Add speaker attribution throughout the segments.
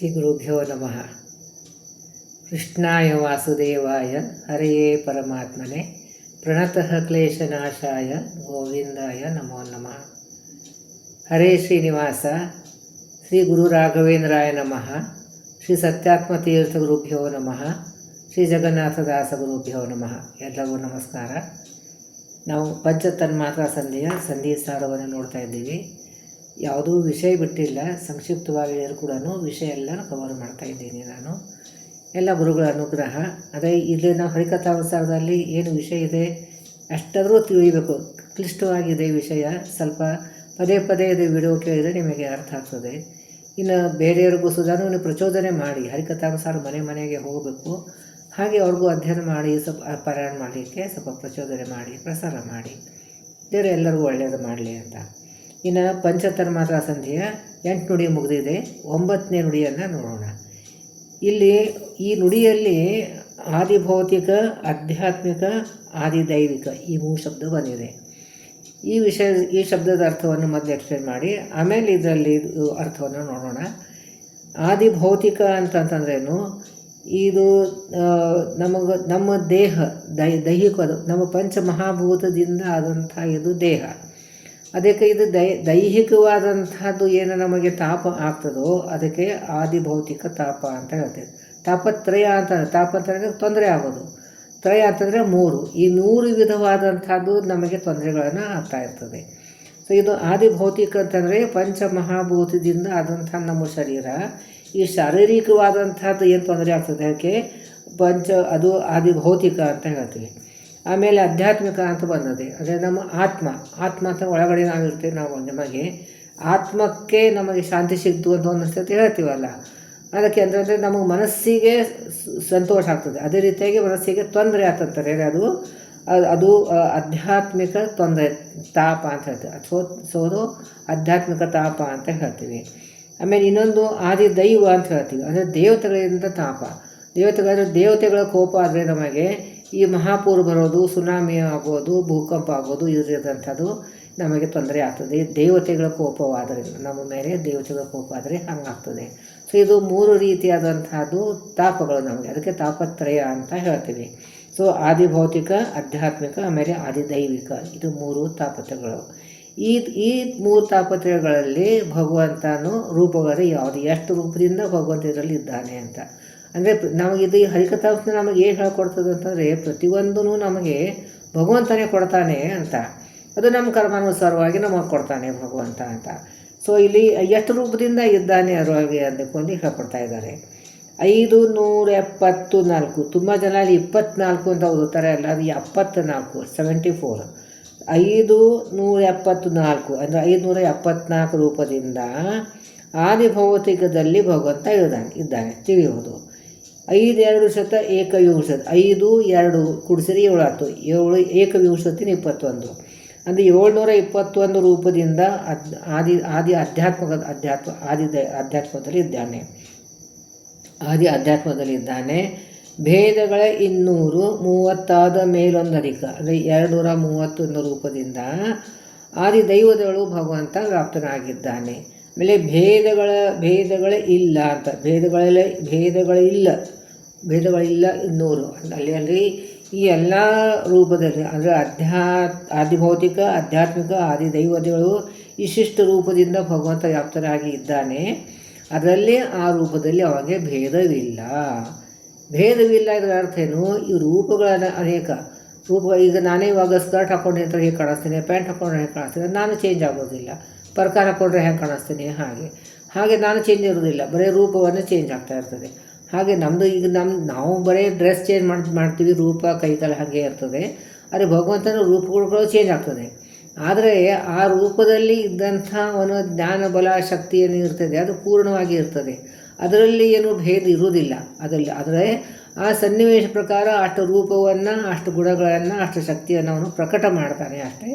Speaker 1: ಶ್ರೀ ಗುರುಭ್ಯೋ ನಮಃ. ಕೃಷ್ಣಾಯ ವಾಸುದೇವಾಯ ಹರೆಯೇ ಪರಮಾತ್ಮನೆ ಪ್ರಣತಃ ಕ್ಲೇಶನಾಶಾಯ ಗೋವಿಂದಾಯ ನಮೋ ನಮಃ. ಹರೇ ಶ್ರೀನಿವಾಸ. ಶ್ರೀ ಗುರು ರಾಘವೇಂದ್ರಾಯ ನಮಃ. ಶ್ರೀ ಸತ್ಯಾತ್ಮತೀರ್ಥ ಗುರುಭ್ಯೋ ನಮಃ. ಶ್ರೀ ಜಗನ್ನಾಥದಾಸ ಗುರುಭ್ಯೋ ನಮಃ. ಎಲ್ಲರಿಗೂ ನಮಸ್ಕಾರ. ನಾವು ಪಂಚತನ್ಮಾತ್ರ ಸಂಧಿ ಸಾರವನ್ನು ನೋಡ್ತಾ ಇದ್ದೀವಿ. ಯಾವುದೂ ವಿಷಯ ಬಿಟ್ಟಿಲ್ಲ, ಸಂಕ್ಷಿಪ್ತವಾಗಿ ಕೂಡ ವಿಷಯ ಎಲ್ಲ ಕವರ್ ಮಾಡ್ತಾ ಇದ್ದೀನಿ ನಾನು. ಎಲ್ಲ ಗುರುಗಳ ಅನುಗ್ರಹ. ಅದೇ ಇಲ್ಲಿ ನಾವು ಹರಿಕಥಾವಸಾರದಲ್ಲಿ ಏನು ವಿಷಯ ಇದೆ ಅಷ್ಟಾದರೂ ತಿಳಿಯಬೇಕು. ಕ್ಲಿಷ್ಟವಾಗಿದೆ ವಿಷಯ. ಸ್ವಲ್ಪ ಪದೇ ಪದೇ ಇದು ವಿಡಿಯೋ ಕೇಳಿದರೆ ನಿಮಗೆ ಅರ್ಥ ಆಗ್ತದೆ. ಇನ್ನು ಬೇರೆಯವ್ರಿಗೂ ಸುಧಾರ ನೀವು ಪ್ರಚೋದನೆ ಮಾಡಿ. ಹರಿಕಥಾವಸಾರ ಮನೆಗೆ ಹೋಗಬೇಕು. ಹಾಗೆ ಅವ್ರಿಗೂ ಅಧ್ಯಯನ ಮಾಡಿ ಸ್ವಲ್ಪ ಪಾರಾಯಣ ಮಾಡಲಿಕ್ಕೆ ಸ್ವಲ್ಪ ಪ್ರಚೋದನೆ ಮಾಡಿ, ಪ್ರಸಾರ ಮಾಡಿ. ದೇವರು ಎಲ್ಲರಿಗೂ ಒಳ್ಳೆಯದು ಮಾಡಲಿ ಅಂತ. ಇನ್ನು ಪಂಚತನ್ಮಾತ್ರ ಸಂಧಿಯ 8 ನುಡಿ ಮುಗಿದಿದೆ. 9ನೇ ನುಡಿಯನ್ನು ನೋಡೋಣ. ಇಲ್ಲಿ ಈ ನುಡಿಯಲ್ಲಿ ಆದಿಭೌತಿಕ, ಆಧ್ಯಾತ್ಮಿಕ, ಆದಿದೈವಿಕ ಈ 3 ಶಬ್ದ ಬಂದಿದೆ. ಈ ಶಬ್ದದ ಅರ್ಥವನ್ನು ಮೊದಲು ಎಕ್ಸ್ಪ್ಲೇನ್ ಮಾಡಿ, ಆಮೇಲೆ ಇದರಲ್ಲಿ ಅರ್ಥವನ್ನು ನೋಡೋಣ. ಆದಿಭೌತಿಕ ಅಂತಂತಂದ್ರೇನು? ಇದು ನಮ್ಮ ದೇಹ ದೈಹಿಕ, ನಮ್ಮ ಪಂಚಮಹಾಭೂತದಿಂದ ಆದಂಥ ಇದು ದೇಹ. ಅದಕ್ಕೆ ಇದು ದೈಹಿಕವಾದಂಥದ್ದು ಏನು ನಮಗೆ ತಾಪ ಆಗ್ತದೋ ಅದಕ್ಕೆ ಆದಿಭೌತಿಕ ತಾಪ ಅಂತ ಹೇಳ್ತೇವೆ. ತಾಪತ್ರಯ ಅಂತ. ತಾಪ ಅಂತಂದರೆ ತೊಂದರೆ ಆಗೋದು. ತ್ರಯ ಅಂತಂದರೆ 3. ಈ 3 ವಿಧವಾದಂಥದ್ದು ನಮಗೆ ತೊಂದರೆಗಳನ್ನು ಆಗ್ತಾ ಇರ್ತದೆ. ಸೊ ಇದು ಆದಿಭೌತಿಕ ಅಂತಂದರೆ ಪಂಚಮಹಾಭೂತದಿಂದ ಆದಂಥ ನಮ್ಮ ಶರೀರ. ಈ ಶಾರೀರಿಕವಾದಂಥದ್ದು ಏನು ತೊಂದರೆ ಆಗ್ತದೆ ಅದಕ್ಕೆ ಅದು ಆದಿಭೌತಿಕ ಅಂತ ಹೇಳ್ತೀವಿ. ಆಮೇಲೆ ಆಧ್ಯಾತ್ಮಿಕ ಅಂತ ಬಂದದೆ. ಅಂದರೆ ನಮ್ಮ ಆತ್ಮ ಅಂತ ಒಳಗಡೆ ನಾವಿರ್ತೀವಿ. ನಾವು ನಮಗೆ ಆತ್ಮಕ್ಕೆ ನಮಗೆ ಶಾಂತಿ ಸಿಗ್ತು ಅಂತ ಅನ್ನಿಸ್ತೈತೆ ಹೇಳ್ತೀವಲ್ಲ, ಅದಕ್ಕೆ ಅಂದರೆ ನಮಗೆ ಮನಸ್ಸಿಗೆ ಸಂತೋಷ ಆಗ್ತದೆ. ಅದೇ ರೀತಿಯಾಗಿ ಮನಸ್ಸಿಗೆ ತೊಂದರೆ ಆಗ್ತಂತಾರೆ. ಅದು ಆಧ್ಯಾತ್ಮಿಕ ತೊಂದರೆ, ತಾಪ ಅಂತ ಹೇಳ್ತೀವಿ. ಅದು ಆಧ್ಯಾತ್ಮಿಕ ತಾಪ ಅಂತ ಹೇಳ್ತೀವಿ. ಆಮೇಲೆ ಇನ್ನೊಂದು ಆದಿದೈವ ಅಂತ ಹೇಳ್ತೀವಿ. ಅಂದರೆ ದೇವತೆಗಳಿಂದ ತಾಪ. ದೇವತೆಗಳ ಕೋಪ ಆದರೆ ನಮಗೆ ಈ ಮಹಾಪೂರ್ ಬರೋದು, ಸುನಾಮಿ ಆಗೋದು, ಭೂಕಂಪ ಆಗೋದು, ಇದರಂಥದ್ದು ನಮಗೆ ತೊಂದರೆ ಆಗ್ತದೆ. ದೇವತೆಗಳ ಕೋಪವಾದರೆ ನಮ್ಮ ಮೇಲೆ ದೇವತೆಗಳ ಕೋಪ ಆದರೆ ಹಂಗಾಗ್ತದೆ. ಸೊ ಇದು 3 ರೀತಿಯಾದಂಥದ್ದು ತಾಪಗಳು ನಮಗೆ. ಅದಕ್ಕೆ ತಾಪತ್ರಯ ಅಂತ ಹೇಳ್ತೀವಿ. ಸೊ ಆದಿಭೌತಿಕ, ಆಧ್ಯಾತ್ಮಿಕ, ಆಮೇಲೆ ಆದಿದೈವಿಕ ಇದು 3 ತಾಪತ್ರಯಗಳು. ಈ 3 ತಾಪತ್ರಯಗಳಲ್ಲಿ ಭಗವಂತನು ರೂಪಗಳು ಯಾವುದು, ಎಷ್ಟು ರೂಪದಿಂದ ಭಗವಂತ ಇದರಲ್ಲಿ ಇದ್ದಾನೆ ಅಂತ. ಅಂದರೆ ನಮಗಿದು ಹರಿಕಥಾವಸಾರ ನಮಗೆ ಏನು ಹೇಳ್ಕೊಡ್ತದೆ ಅಂತಂದರೆ ಪ್ರತಿಯೊಂದೂ ನಮಗೆ ಭಗವಂತನೇ ಕೊಡ್ತಾನೆ ಅಂತ. ಅದು ನಮ್ಮ ಕರ್ಮಾನುಸಾರವಾಗಿ ನಮಗೆ ಕೊಡ್ತಾನೆ ಭಗವಂತ ಅಂತ. ಸೊ ಇಲ್ಲಿ ಎಷ್ಟು ರೂಪದಿಂದ ಇದ್ದಾನೆ ಅದರೊಳಗೆ ಅಂದ್ಕೊಂಡು ಹೇಳ್ಕೊಡ್ತಾ ಇದ್ದಾರೆ. 574. ತುಂಬ ಜನ ಅಲ್ಲಿ 24 ಅಂತ ಓದುತ್ತಾರೆ. ಅಲ್ಲ, ಅದು 74, 74. 574 ಅಂದರೆ 574 ರೂಪದಿಂದ ಆದಿಭೌತಿಕದಲ್ಲಿ ಭಗವಂತ ಇದ್ದಾನೆ ತಿಳಿಯುವುದು. 5 ಏಕವಿಂಶತಿ. 5 2 ಕೂಡಿಸಿರಿ 7 ಆಯ್ತು. 7 ಏಕವಿಂಶತಿ 21. ಅಂದರೆ 721 ರೂಪದಿಂದ ಆಧ್ಯಾತ್ಮದಲ್ಲಿ ಇದ್ದಾನೆ. ಭೇದಗಳ 230 ಮೇಲೊಂದು ಅಧಿಕ. ಅಂದರೆ 231 ರೂಪದಿಂದ ಆದಿದೈವದಗಳು ಭಗವಂತ ವ್ಯಾಪ್ತನಾಗಿದ್ದಾನೆ. ಆಮೇಲೆ ಭೇದಗಳೇ ಇಲ್ಲ ಅಂತ. ಭೇದಗಳಿಲ್ಲ 200. ಅಲ್ಲಿ ಈ ಎಲ್ಲ ರೂಪದಲ್ಲಿ ಅಂದರೆ ಆದಿಭೌತಿಕ, ಆಧ್ಯಾತ್ಮಿಕ, ಆದಿದೈವತೆಗಳು ವಿಶಿಷ್ಟ ರೂಪದಿಂದ ಭಗವಂತ ವ್ಯಾಪ್ತನಾಗಿ ಇದ್ದಾನೆ. ಅದರಲ್ಲಿ ಆ ರೂಪದಲ್ಲಿ ಅವಾಗೆ ಭೇದವಿಲ್ಲ. ಇದರ ಅರ್ಥ ಏನು? ಈ ರೂಪಗಳನ್ನು ಅನೇಕ ಈಗ ನಾನೇ ಇವಾಗ ಸ್ಕರ್ಟ್ ಹಾಕ್ಕೊಂಡ್ರೆ ಅಂತ ಹೇಗೆ ಕಾಣಿಸ್ತೀನಿ, ಪ್ಯಾಂಟ್ ಹಾಕ್ಕೊಂಡ್ರೆ ಹೇಗೆ ಕಾಣಿಸ್ತೀನಿ, ನಾನು ಚೇಂಜ್ ಆಗೋದಿಲ್ಲ. ಪರ್ಕಾರ ಹಾಕ್ಕೊಂಡ್ರೆ ಹೇಗೆ ಕಾಣಿಸ್ತೀನಿ ಹಾಗೆ ನಾನು ಚೇಂಜ್ ಇರೋದಿಲ್ಲ. ಬರೀ ರೂಪವನ್ನು ಚೇಂಜ್ ಆಗ್ತಾ ಇರ್ತದೆ. ಹಾಗೆ ನಮ್ಮದು ಈಗ ನಾವು ಬರೀ ಡ್ರೆಸ್ ಚೇಂಜ್ ಮಾಡ್ತೀವಿ, ರೂಪ ಕೈಕಾಲು ಹಾಗೆ ಇರ್ತದೆ. ಆದರೆ ಭಗವಂತನ ರೂಪಗಳು ಚೇಂಜ್ ಆಗ್ತದೆ. ಆದರೆ ಆ ರೂಪದಲ್ಲಿ ಇದ್ದಂಥ ಒಂದು ಜ್ಞಾನ, ಬಲ, ಶಕ್ತಿ ಏನು ಇರ್ತದೆ ಅದು ಪೂರ್ಣವಾಗಿ ಇರ್ತದೆ. ಅದರಲ್ಲಿ ಏನು ಭೇದ ಇರುವುದಿಲ್ಲ ಅದರಲ್ಲಿ. ಆದರೆ ಆ ಸನ್ನಿವೇಶ ಪ್ರಕಾರ ಅಷ್ಟು ರೂಪವನ್ನು, ಅಷ್ಟು ಗುಣಗಳನ್ನು, ಅಷ್ಟು ಶಕ್ತಿಯನ್ನು ಅವನು ಪ್ರಕಟ ಮಾಡ್ತಾನೆ. ಅಷ್ಟೇ,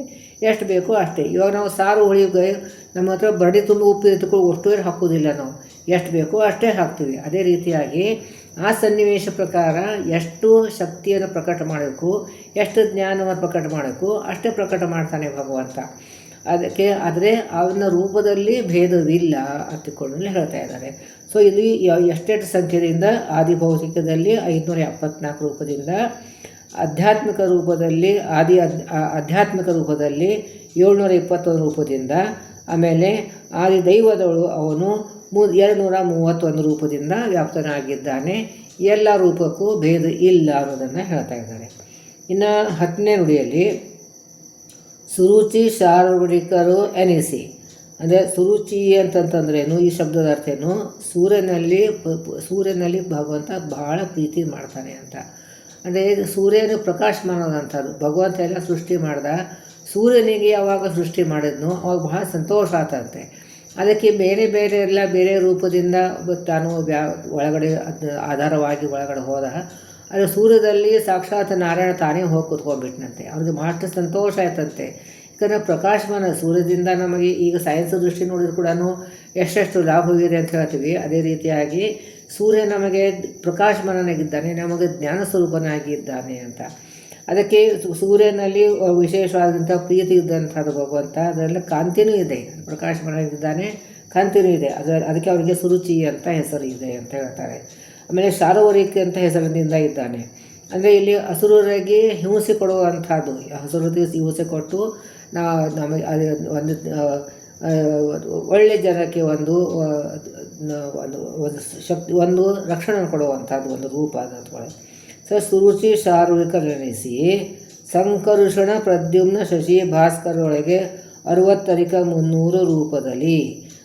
Speaker 1: ಎಷ್ಟು ಬೇಕೋ ಅಷ್ಟೇ. ಇವಾಗ ನಾವು ಸಾರು ಹುಳಿಗೆ ನಮ್ಮ ಹತ್ರ ಬರಡಿ ತುಂಬ ಉಪ್ಪು ಎತ್ಕೊಂಡು ಅಷ್ಟು ಹಾಕೋದಿಲ್ಲ. ನಾವು ಎಷ್ಟು ಬೇಕೋ ಅಷ್ಟೇ ಹಾಕ್ತೀವಿ. ಅದೇ ರೀತಿಯಾಗಿ ಆ ಸನ್ನಿವೇಶ ಪ್ರಕಾರ ಎಷ್ಟು ಶಕ್ತಿಯನ್ನು ಪ್ರಕಟ ಮಾಡಬೇಕು, ಎಷ್ಟು ಜ್ಞಾನವನ್ನು ಪ್ರಕಟ ಮಾಡಬೇಕು ಅಷ್ಟೇ ಪ್ರಕಟ ಮಾಡ್ತಾನೆ ಭಗವಂತ. ಆದರೆ ಅವನ ರೂಪದಲ್ಲಿ ಭೇದವಿಲ್ಲ ಅಂತಿಕೊಂಡು ಹೇಳ್ತಾ ಇದ್ದಾರೆ. ಸೊ ಇಲ್ಲಿ ಎಷ್ಟೆಷ್ಟು ಸಂಖ್ಯೆಯಿಂದ ಆದಿಭೌತಿಕದಲ್ಲಿ 574 ರೂಪದಿಂದ, ಆಧ್ಯಾತ್ಮಿಕ ರೂಪದಲ್ಲಿ ಆಧ್ಯಾತ್ಮಿಕ ರೂಪದಲ್ಲಿ 721 ರೂಪದಿಂದ, ಆಮೇಲೆ ಆದಿದೈವದವಳು ಅವನು 231 ರೂಪದಿಂದ ವ್ಯಾಪ್ತನಾಗಿದ್ದಾನೆ. ಎಲ್ಲ ರೂಪಕ್ಕೂ ಭೇದ ಇಲ್ಲ ಅನ್ನೋದನ್ನು ಹೇಳ್ತಾ ಇದ್ದಾರೆ. ಇನ್ನು 10ನೇ ನುಡಿಯಲ್ಲಿ ಸುರುಚಿ ಸಾರ್ವರಿಕರು ಎನಿಸಿ, ಅಂದರೆ ಸುರುಚಿ ಅಂತಂತಂದ್ರೇನು, ಈ ಶಬ್ದದ ಅರ್ಥ ಏನು, ಸೂರ್ಯನಲ್ಲಿ ಭಗವಂತ ಬಹಳ ಪ್ರೀತಿ ಮಾಡ್ತಾನೆ ಅಂತ. ಅಂದರೆ ಸೂರ್ಯನು ಪ್ರಕಾಶಮಾನದಂಥದ್ದು. ಭಗವಂತ ಎಲ್ಲ ಸೃಷ್ಟಿ ಮಾಡ್ದ, ಸೂರ್ಯನಿಗೆ ಯಾವಾಗ ಸೃಷ್ಟಿ ಮಾಡಿದ್ನೋ ಅವಾಗ ಬಹಳ ಸಂತೋಷ ಆತಂತೆ. ಅದಕ್ಕೆ ಬೇರೆ ರೂಪದಿಂದ ತಾನು ಒಳಗಡೆ ಆಧಾರವಾಗಿ ಒಳಗಡೆ ಹೋದ. ಅದು ಸೂರ್ಯದಲ್ಲಿ ಸಾಕ್ಷಾತ್ ನಾರಾಯಣ ತಾನೇ ಹೋಗಿ ಕೂತ್ಕೊಂಡ್ಬಿಟ್ನಂತೆ. ಅವ್ರಿಗೆ ಬಹಳಷ್ಟು ಸಂತೋಷ ಆಯ್ತಂತೆ. ಯಾಕಂದರೆ ಪ್ರಕಾಶಮಾನ ಸೂರ್ಯದಿಂದ ನಮಗೆ ಈಗ ಸೈನ್ಸ್ ದೃಷ್ಟಿ ನೋಡಿದ್ರು ಕೂಡ ಎಷ್ಟೆಷ್ಟು ಲಾಭವಿದೆ ಅಂತ ಹೇಳ್ತೀವಿ. ಅದೇ ರೀತಿಯಾಗಿ ಸೂರ್ಯ ನಮಗೆ ಪ್ರಕಾಶಮಾನನಾಗಿದ್ದಾನೆ, ನಮಗೆ ಜ್ಞಾನ ಸ್ವರೂಪನಾಗಿದ್ದಾನೆ ಅಂತ. ಅದಕ್ಕೆ ಸೂರ್ಯನಲ್ಲಿ ವಿಶೇಷವಾದಂಥ ಪ್ರೀತಿ ಇದ್ದಂಥದ್ದು ಭಗವಂತ. ಅದರಲ್ಲಿ ಕಾಂತಿನೂ ಇದೆ, ಪ್ರಕಾಶಮಾನವಾಗಿದ್ದಾನೆ, ಕಾಂತಿನೂ ಇದೆ. ಅದಕ್ಕೆ ಅವರಿಗೆ ಸುರುಚಿ ಅಂತ ಹೆಸರು ಇದೆ ಅಂತ ಹೇಳ್ತಾರೆ. ಆಮೇಲೆ ಶಾರವರಿಕೆ ಅಂತ ಹೆಸರಿನಿಂದ ಇದ್ದಾನೆ. ಅಂದರೆ ಇಲ್ಲಿ ಹಸುರರಿಗೆ ಹಿಂಸೆ ಕೊಡುವಂಥದ್ದು, ಹಸುರರಿಗೆ ಹಿಂಸೆ ಕೊಟ್ಟು ನಮಗೆ ಒಂದು ಒಳ್ಳೆಯ ಜನಕ್ಕೆ ಒಂದು ಶಕ್ತಿ, ಒಂದು ರಕ್ಷಣೆ ಕೊಡುವಂಥದ್ದು ಒಂದು ರೂಪ ಅದಂತೇಳಿ. ಸುರುಚಿ ಶಾರ್ವಿಕರೆನಿಸಿ ಸಂಕರುಷಣ ಪ್ರದ್ಯುಮ್ನ ಶಶಿ ಭಾಸ್ಕರೊಳಗೆ 60 ರೂಪದಲ್ಲಿ.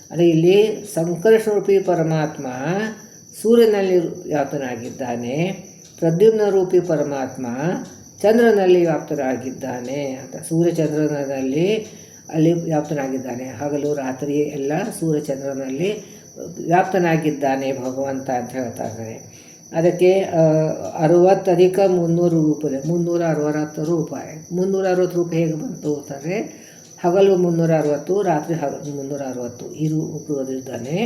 Speaker 1: ಅಂದರೆ ಇಲ್ಲಿ ಸಂಕರ್ಷಣರೂಪಿ ಪರಮಾತ್ಮ ಸೂರ್ಯನಲ್ಲಿ ವ್ಯಾಪ್ತನಾಗಿದ್ದಾನೆ, ಪ್ರದ್ಯುಮ್ನ ರೂಪಿ ಪರಮಾತ್ಮ ಚಂದ್ರನಲ್ಲಿ ವ್ಯಾಪ್ತನಾಗಿದ್ದಾನೆ ಅಂತ. ಸೂರ್ಯಚಂದ್ರನಲ್ಲಿ ಅಲ್ಲಿ ವ್ಯಾಪ್ತನಾಗಿದ್ದಾನೆ, ಹಗಲು ರಾತ್ರಿ ಎಲ್ಲ ಸೂರ್ಯಚಂದ್ರನಲ್ಲಿ ವ್ಯಾಪ್ತನಾಗಿದ್ದಾನೆ ಭಗವಂತ ಅಂತ ಹೇಳ್ತಾ ಇದ್ದಾರೆ. ಅದಕ್ಕೆ 60 ರೂಪದೆ 360 ರೂಪ. 360 ರೂಪ ಹೇಗೆ ಬಂತು ಅಂತಂದರೆ ಹಗಲು 360, ರಾತ್ರಿ 360 ಈ ರೂಪದಿದ್ದಾನೆ.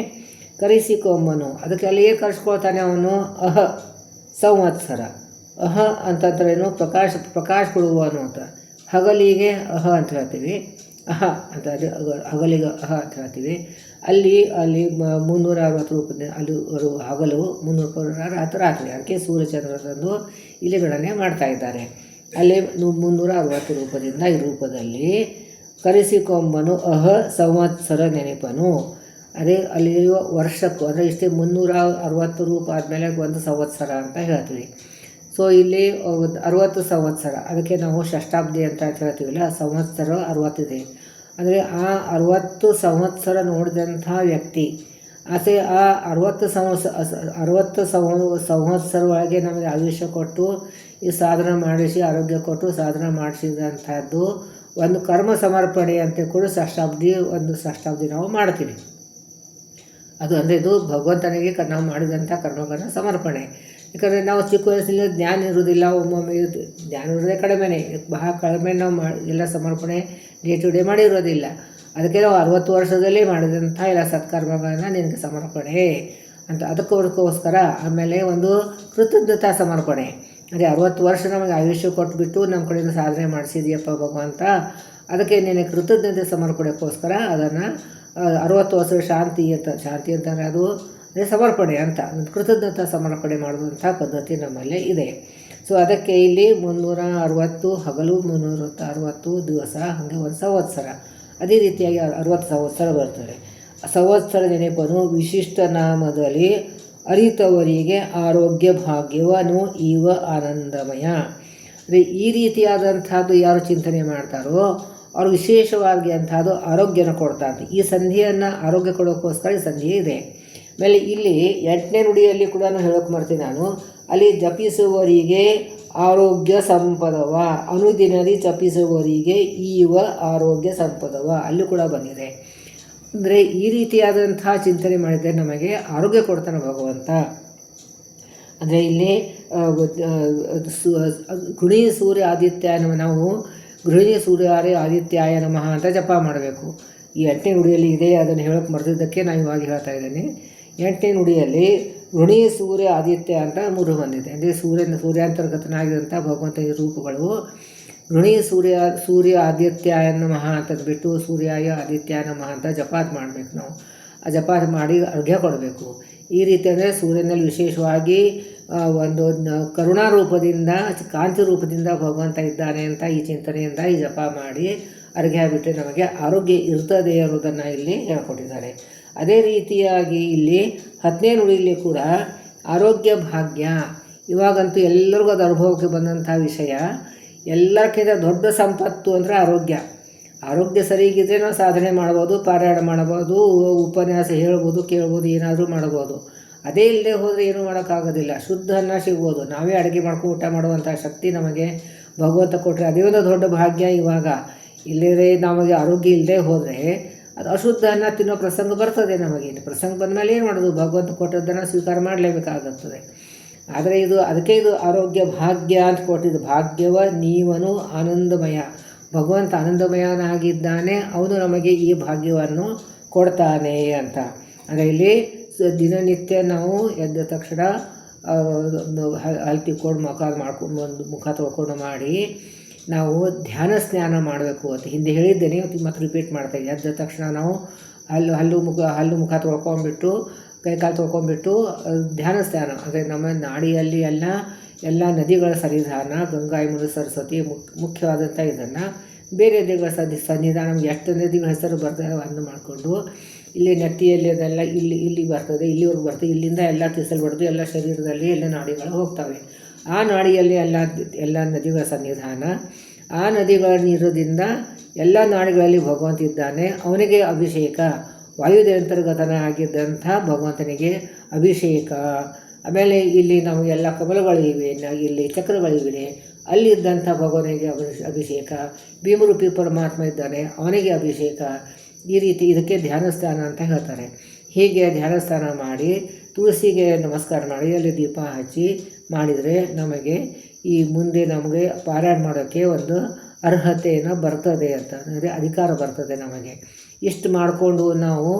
Speaker 1: ಕರೆಸಿಕೊಮ್ಮನು, ಅದಕ್ಕೆ ಅಲ್ಲಿಯೇ ಕರೆಸ್ಕೊಳ್ತಾನೆ ಅವನು. ಸಂವತ್ಸರ. ಅಂತಂದ್ರೇನು, ಪ್ರಕಾಶ ಕೊಡುವನು ಅಂತ. ಹಗಲಿಗೆ ಅಂತ ಹೇಳ್ತೀವಿ, ಅಂತ ಹಗಲಿಗೆ ಅಂತ ಹೇಳ್ತೀವಿ. ಅಲ್ಲಿ 360 ರೂಪದಿಂದ ಅಲ್ಲಿ ಹಗಲು, 360 ರಾತ್ರಿ. ಅದಕ್ಕೆ ಸೂರ್ಯಚಂದ್ರದಂದು ಇಲ್ಲಿ ಗಣನೆ ಮಾಡ್ತಾ ಇದ್ದಾರೆ. ಅಲ್ಲಿ 360 ರೂಪದಿಂದ ಈ ರೂಪದಲ್ಲಿ ಕರೆಸಿಕೊಂಬನು ಸಂವತ್ಸರ ನೆನಪನು. ಅದೇ ಅಲ್ಲಿರುವ ವರ್ಷಕ್ಕೂ, ಅಂದರೆ ಇಷ್ಟೇ 360 ರೂಪ ಆದಮೇಲೆ ಒಂದು ಸಂವತ್ಸರ ಅಂತ ಹೇಳ್ತೀವಿ. ಸೊ ಇಲ್ಲಿ 60 ಸಂವತ್ಸರ, ಅದಕ್ಕೆ ನಾವು ಷಷ್ಟಾಬ್ದಿ ಅಂತ ಹೇಳ್ತೀವಿಲ್ಲ, ಸಂವತ್ಸರ 60 ಇದೆ. ಅಂದರೆ ಆ 60 ಸಂವತ್ಸರ ನೋಡಿದಂಥ ವ್ಯಕ್ತಿ ಆಸೆ ಆ 60 ಸಂವತ್ಸರ ಒಳಗೆ ನಮಗೆ ಆಯುಷ್ಯ ಕೊಟ್ಟು ಈ ಸಾಧನೆ ಮಾಡಿಸಿ, ಆರೋಗ್ಯ ಕೊಟ್ಟು ಸಾಧನೆ ಮಾಡಿಸಿದಂಥದ್ದು ಒಂದು ಕರ್ಮ ಸಮರ್ಪಣೆ ಅಂತ ಕೂಡ ಒಂದು ಷಷ್ಟಾಬ್ದಿ ನಾವು ಮಾಡ್ತೀವಿ. ಅದು ಅಂದರೆ ಇದು ಭಗವಂತನಿಗೆ ನಾವು ಮಾಡಿದಂಥ ಕರ್ಮಗಳನ್ನು ಸಮರ್ಪಣೆ. ಯಾಕಂದರೆ ನಾವು ಚಿಕ್ಕ ವಯಸ್ಸಿನಲ್ಲಿ ಜ್ಞಾನ ಇರೋದಿಲ್ಲ, ಒಮ್ಮೊಮ್ಮೆ ಜ್ಞಾನ ಇರೋದೇ ಕಡಿಮೆನೇ, ಬಹಳ ಕಡಿಮೆ ನಾವು ಎಲ್ಲ ಸಮರ್ಪಣೆ ಡೇ ಟು ಡೇ ಮಾಡಿರೋದಿಲ್ಲ. ಅದಕ್ಕೆ ನಾವು 60 ವರ್ಷದಲ್ಲಿ ಮಾಡಿದಂಥ ಎಲ್ಲ ಸತ್ಕರ್ಮಗಳನ್ನು ನಿನಗೆ ಸಮರ್ಪಣೆ ಅಂತ, ಅದಕ್ಕೋಸ್ಕರ. ಆಮೇಲೆ ಒಂದು ಕೃತಜ್ಞತಾ ಸಮರ್ಪಣೆ, ಅಂದರೆ 60 ವರ್ಷ ನಮಗೆ ಆಯುಷ್ಯ ಕೊಟ್ಬಿಟ್ಟು ನಮ್ಮ ಕಡೆಯಿಂದ ಸಾಧನೆ ಮಾಡಿಸಿದೆಯಪ್ಪ ಭಗವಂತ, ಅದಕ್ಕೆ ನಿನಗೆ ಕೃತಜ್ಞತೆ ಸಮರ್ಪಣೆಗೋಸ್ಕರ ಅದನ್ನು 60 ವರ್ಷ ಶಾಂತಿ ಅಂತಂದರೆ ಅದು ಸಮರ್ಪಣೆ ಅಂತ, ಕೃತಜ್ಞತಾ ಸಮರ್ಪಣೆ ಮಾಡುವಂಥ ಪದ್ಧತಿ ನಮ್ಮಲ್ಲೇ ಇದೆ. ಸೊ ಅದಕ್ಕೆ ಇಲ್ಲಿ 360 ಹಗಲು, 360 ದಿವಸ, ಹಾಗೆ ಒಂದು ಸಂವತ್ಸರ. ಅದೇ ರೀತಿಯಾಗಿ 60 ಸಂವತ್ಸರ ಬರ್ತದೆ. ಸಂವತ್ಸರ ನೆನಪನು ವಿಶಿಷ್ಟ ನಾಮದಲ್ಲಿ ಅರಿತವರಿಗೆ ಆರೋಗ್ಯ ಭಾಗ್ಯವನು ಇವ ಆನಂದಮಯ. ಅಂದರೆ ಈ ರೀತಿಯಾದಂಥದ್ದು ಯಾರು ಚಿಂತನೆ ಮಾಡ್ತಾರೋ ಅವರು ವಿಶೇಷವಾಗಿ ಅಂಥದ್ದು ಆರೋಗ್ಯನ ಕೊಡ್ತಾರೆ. ಈ ಸಂಧಿಯನ್ನು ಆರೋಗ್ಯ ಕೊಡೋಕ್ಕೋಸ್ಕರ ಈ ಸಂಧಿ ಇದೆ. ಆಮೇಲೆ ಇಲ್ಲಿ 8ನೇ ನುಡಿಯಲ್ಲಿ ಕೂಡ ಹೇಳೋಕೆ ಮಾಡ್ತೀನಿ ನಾನು, ಅಲ್ಲಿ ಜಪಿಸುವವರಿಗೆ ಆರೋಗ್ಯ ಸಂಪದವ, ಅನುದಿನದಿ ಜಪಿಸುವವರಿಗೆ ಈವ ಆರೋಗ್ಯ ಸಂಪದವ, ಅಲ್ಲಿ ಕೂಡ ಬಂದಿದೆ. ಅಂದರೆ ಈ ರೀತಿಯಾದಂಥ ಚಿಂತನೆ ಮಾಡಿದರೆ ನಮಗೆ ಆರೋಗ್ಯ ಕೊಡ್ತಾನೆ ಭಗವಂತ. ಅಂದರೆ ಇಲ್ಲಿ ಗೃಹಿ ಸೂರ್ಯ ಆದಿತ್ಯ ನಾವು ಗೃಹಿಣಿ ಸೂರ್ಯಾರೇ ಆದಿತ್ಯಾಯ ನಮಃ ಅಂತ ಜಪ ಮಾಡಬೇಕು. ಈ 8ನೇ ನುಡಿಯಲ್ಲಿ ಇದೆ, ಅದನ್ನು ಹೇಳೋಕ್ಕೆ ಮರೆದಿದ್ದಕ್ಕೆ ನಾನು ಇವಾಗ ಹೇಳ್ತಾ ಇದ್ದೀನಿ. 8ನೇ ನುಡಿಯಲ್ಲಿ ಗೃಹಿಣಿ ಸೂರ್ಯ ಆದಿತ್ಯ ಅಂತ 3 ಬಂದಿದೆ. ಅಂದರೆ ಸೂರ್ಯಾಂತರ್ಗತನಾಗಿದ್ದಂಥ ಭಗವಂತ ಈ ರೂಪಗಳು ಗೃಣಿ ಸೂರ್ಯ ಆದಿತ್ಯಾಯ ನಮಃ ಅಂತ ಬಿಟ್ಟು ಸೂರ್ಯಾಯ ಆದಿತ್ಯಾಯ ನಮಃ ಅಂತ ಜಪಾತ್ ಮಾಡಬೇಕು. ನಾವು ಆ ಜಪಾತ್ ಮಾಡಿ ಅರ್ಘ್ಯ ಕೊಡಬೇಕು. ಈ ರೀತಿ ಅಂದರೆ ಸೂರ್ಯನಲ್ಲಿ ವಿಶೇಷವಾಗಿ ಒಂದು ಕರುಣಾ ರೂಪದಿಂದ, ಕಾಂತಿ ರೂಪದಿಂದ ಭಗವಂತ ಇದ್ದಾನೆ ಅಂತ ಈ ಚಿಂತನೆಯಿಂದ ಈ ಜಪ ಮಾಡಿ ಅರ್ಘ್ಯ ಬಿಟ್ಟರೆ ನಮಗೆ ಆರೋಗ್ಯ ಇರ್ತದೆ ಅನ್ನೋದನ್ನು ಇಲ್ಲಿ ಹೇಳ್ಕೊಟ್ಟಿದ್ದಾರೆ. ಅದೇ ರೀತಿಯಾಗಿ ಇಲ್ಲಿ 10ನೇ ನುಡಿಯಲ್ಲಿ ಕೂಡ ಆರೋಗ್ಯ ಭಾಗ್ಯ. ಇವಾಗಂತೂ ಎಲ್ಲರಿಗೂ ಅದು ಅನುಭವಕ್ಕೆ ಬಂದಂಥ ವಿಷಯ. ಎಲ್ಲಕ್ಕಿಂತ ದೊಡ್ಡ ಸಂಪತ್ತು ಅಂದರೆ ಆರೋಗ್ಯ. ಆರೋಗ್ಯ ಸರಿಗಿದ್ರೆ ನಾವು ಸಾಧನೆ ಮಾಡ್ಬೋದು, ಪಾರಾಯಣ ಮಾಡ್ಬೋದು, ಉಪನ್ಯಾಸ ಹೇಳ್ಬೋದು, ಕೇಳ್ಬೋದು, ಏನಾದರೂ ಮಾಡ್ಬೋದು. ಅದೇ ಇಲ್ಲದೆ ಹೋದರೆ ಏನೂ ಮಾಡೋಕ್ಕಾಗೋದಿಲ್ಲ. ಶುದ್ಧ ಅನ್ನ ಸಿಗ್ಬೋದು, ನಾವೇ ಅಡುಗೆ ಮಾಡ್ಕೊಂಡು ಊಟ ಮಾಡುವಂಥ ಶಕ್ತಿ ನಮಗೆ ಭಗವಂತ ಕೊಟ್ಟರೆ ಅದೇ ಒಂದು ದೊಡ್ಡ ಭಾಗ್ಯ. ಇವಾಗ ಇಲ್ಲದೇ ನಮಗೆ ಆರೋಗ್ಯ ಇಲ್ಲದೆ ಹೋದರೆ ಅದು ಅಶುದ್ಧ ಅನ್ನ ತಿನ್ನೋ ಪ್ರಸಂಗ ಬರ್ತದೆ. ನಮಗೆ ಪ್ರಸಂಗ ಬಂದ ಮೇಲೆ ಏನು ಮಾಡೋದು? ಭಗವಂತ ಕೊಟ್ಟದ್ದನ್ನು ಸ್ವೀಕಾರ ಮಾಡಲೇಬೇಕಾಗುತ್ತದೆ. ಆದರೆ ಅದಕ್ಕೆ ಇದು ಆರೋಗ್ಯ ಭಾಗ್ಯ ಅಂತ ಕೊಟ್ಟಿದ್ದು. ಭಾಗ್ಯವ ನೀವನು ಆನಂದಮಯ. ಭಗವಂತ ಆನಂದಮಯನಾಗಿದ್ದಾನೆ, ಅವನು ನಮಗೆ ಈ ಭಾಗ್ಯವನ್ನು ಕೊಡ್ತಾನೆ ಅಂತ. ಅಂದರೆ ಇಲ್ಲಿ ದಿನನಿತ್ಯ ನಾವು ಎದ್ದ ತಕ್ಷಣ ಹಲ್ತಿ ಕೊಡು ಮುಖ ತೊಳ್ಕೊಂಡು ಮಾಡಿ ನಾವು ಧ್ಯಾನ ಸ್ನಾನ ಮಾಡಬೇಕು ಅಂತ ಹಿಂದೆ ಹೇಳಿದ್ದೇನೆ, ಮತ್ತೆ ರಿಪೀಟ್ ಮಾಡ್ತಾಯಿದ್ದೆ. ಎದ್ದ ತಕ್ಷಣ ನಾವು ಹಲ್ಲು ಮುಖ ತೊಳ್ಕೊಂಡ್ಬಿಟ್ಟು ಕೈಕಾಲು ತೊಳ್ಕೊಂಡ್ಬಿಟ್ಟು ಧ್ಯಾನ ಸ್ನಾನ ಅಂದರೆ ನಮ್ಮ ನಾಡಿಯಲ್ಲಿ ಎಲ್ಲ ನದಿಗಳ ಸನ್ನಿಧಾನ, ಗಂಗಾ ಯಮುನಾ ಸರಸ್ವತಿ ಮುಖ್ಯವಾದಂಥ ಇದನ್ನು ಬೇರೆ ನದಿಗಳ ಸನ್ನಿಧಾನ ನಮ್ಗೆ ಎಷ್ಟು ನದಿಗಳ ಹೆಸರು ಬರ್ತದೆ ಅದನ್ನು ಮಾಡಿಕೊಂಡು ಇಲ್ಲಿ ನೆತ್ತಿಯಲ್ಲಿ ಅದೆಲ್ಲ ಇಲ್ಲಿ ಬರ್ತದೆ, ಇಲ್ಲಿವರೆಗೂ ಬರ್ತದೆ, ಇಲ್ಲಿಂದ ಎಲ್ಲ ತಿಸಲ್ಬಡ್ದು ಎಲ್ಲ ಶರೀರದಲ್ಲಿ ಎಲ್ಲ ನಾಡಿಗಳು ಹೋಗ್ತವೆ. ಆ ನಾಡಿಯಲ್ಲಿ ಎಲ್ಲ ನದಿಗಳ ಸನ್ನಿಧಾನ, ಆ ನದಿಗಳ ನೀರದಿಂದ ಎಲ್ಲ ನಾಡಿಗಳಲ್ಲಿ ಭಗವಂತ ಇದ್ದಾನೆ, ಅವನಿಗೆ ಅಭಿಷೇಕ. ವಾಯುದೇವಂತರ್ಗತನಾಗಿದ್ದಂಥ ಭಗವಂತನಿಗೆ ಅಭಿಷೇಕ. ಆಮೇಲೆ ಇಲ್ಲಿ ನಾವು ಎಲ್ಲ ಕಮಲಗಳಿವೆ, ಇಲ್ಲಿ ಚಕ್ರಗಳಿವೆ, ಅಲ್ಲಿದ್ದಂಥ ಭಗವನಿಗೆ ಅಭಿಷೇಕ. ಭೀಮರೂಪಿ ಪರಮಾತ್ಮ ಇದ್ದಾನೆ, ಅವನಿಗೆ ಅಭಿಷೇಕ. ಈ ರೀತಿ ಇದಕ್ಕೆ ಧ್ಯಾನಸ್ಥಾನ ಅಂತ ಹೇಳ್ತಾರೆ. ಹೀಗೆ ಧ್ಯಾನಸ್ಥಾನ ಮಾಡಿ ತುಳಸಿಗೆ ನಮಸ್ಕಾರ ಮಾಡಿ ಅಲ್ಲಿ ದೀಪ ಹಚ್ಚಿ ಮಾಡಿದರೆ ನಮಗೆ ಈ ಮುಂದೆ ನಮಗೆ ಪಾರಾಯಣ ಮಾಡೋಕ್ಕೆ ಒಂದು ಅರ್ಹತೆಯನ್ನು ಬರ್ತದೆ ಅಂತ, ಅಂದರೆ ಅಧಿಕಾರ ಬರ್ತದೆ ನಮಗೆ. ಇಷ್ಟು ಮಾಡಿಕೊಂಡು ನಾವು